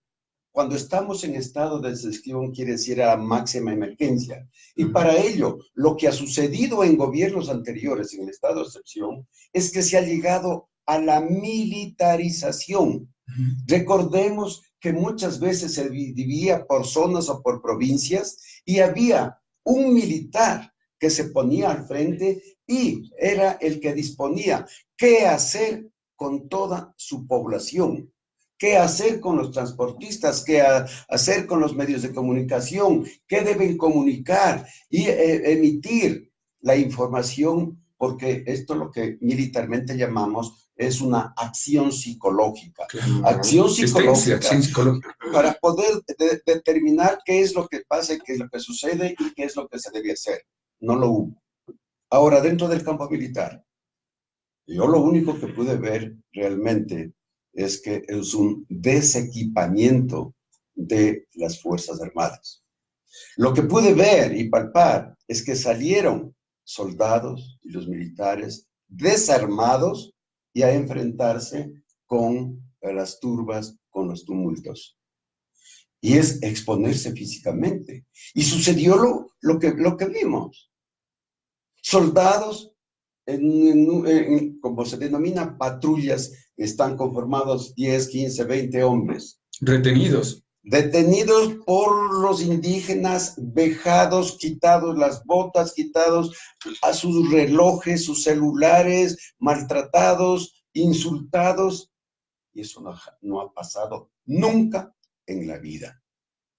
cuando estamos en estado de excepción, quiere decir a máxima emergencia. Y para ello, lo que ha sucedido en gobiernos anteriores en el estado de excepción es que se ha llegado a la militarización. Recordemos que muchas veces se dividía por zonas o por provincias y había un militar que se ponía al frente y era el que disponía qué hacer con toda su población, qué hacer con los transportistas, qué hacer con los medios de comunicación, qué deben comunicar y emitir la información, porque esto es lo que militarmente llamamos es una acción psicológica. Acción psicológica para poder determinar qué es lo que pasa y qué es lo que sucede y qué es lo que se debe hacer. No lo hubo. Ahora, dentro del campo militar, yo lo único que pude ver realmente es que es un desequipamiento de las Fuerzas Armadas. Lo que pude ver y palpar es que salieron soldados y los militares desarmados y a enfrentarse con las turbas, con los tumultos. Y es exponerse físicamente. Y sucedió lo que vimos. Soldados, como se denomina patrullas, están conformados 10, 15, 20 hombres. Retenidos. Detenidos por los indígenas, vejados, quitados las botas, quitados a sus relojes, sus celulares, maltratados, insultados. Y eso no ha pasado nunca en la vida.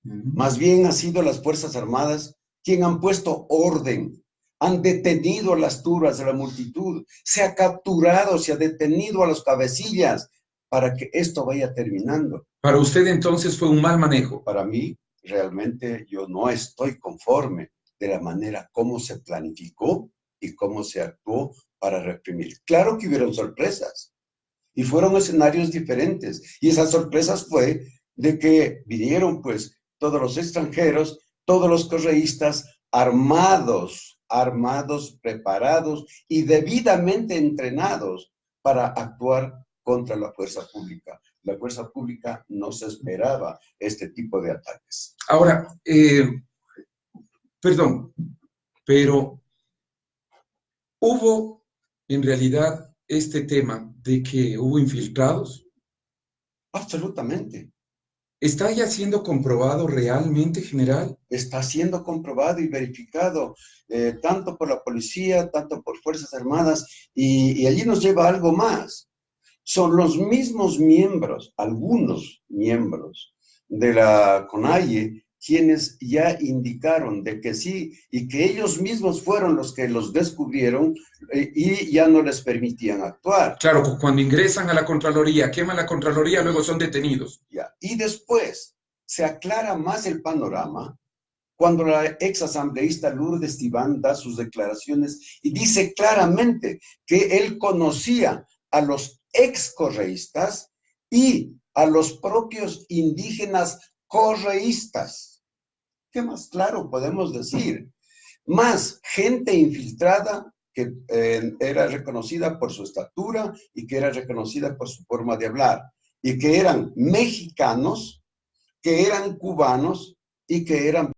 Más bien han sido las Fuerzas Armadas quienes han puesto orden, han detenido a las turbas de la multitud, se ha capturado, se ha detenido a los cabecillas para que esto vaya terminando. Para usted entonces fue un mal manejo. Para mí, realmente yo no estoy conforme de la manera como se planificó y cómo se actuó para reprimir. Claro que hubieron sorpresas y fueron escenarios diferentes. Y esas sorpresas fue de que vinieron pues todos los extranjeros, todos los correístas armados, preparados y debidamente entrenados para actuar contra la fuerza pública. La fuerza pública no se esperaba este tipo de ataques. Ahora, perdón, pero hubo en realidad este tema de que hubo infiltrados. Absolutamente. ¿Está ya siendo comprobado realmente, general? Está siendo comprobado y verificado, tanto por la policía, tanto por Fuerzas Armadas, y allí nos lleva algo más. Son los mismos miembros, algunos miembros de la CONAIE, quienes ya indicaron de que sí, y que ellos mismos fueron los que los descubrieron y ya no les permitían actuar. Claro, cuando ingresan a la Contraloría, queman la Contraloría, luego son detenidos. Ya. Y después se aclara más el panorama cuando la exasambleísta Lourdes Tibán da sus declaraciones y dice claramente que él conocía a los excorreístas y a los propios indígenas correístas. ¿Qué más claro podemos decir? Más gente infiltrada que era reconocida por su estatura y que era reconocida por su forma de hablar, y que eran mexicanos, que eran cubanos y que eran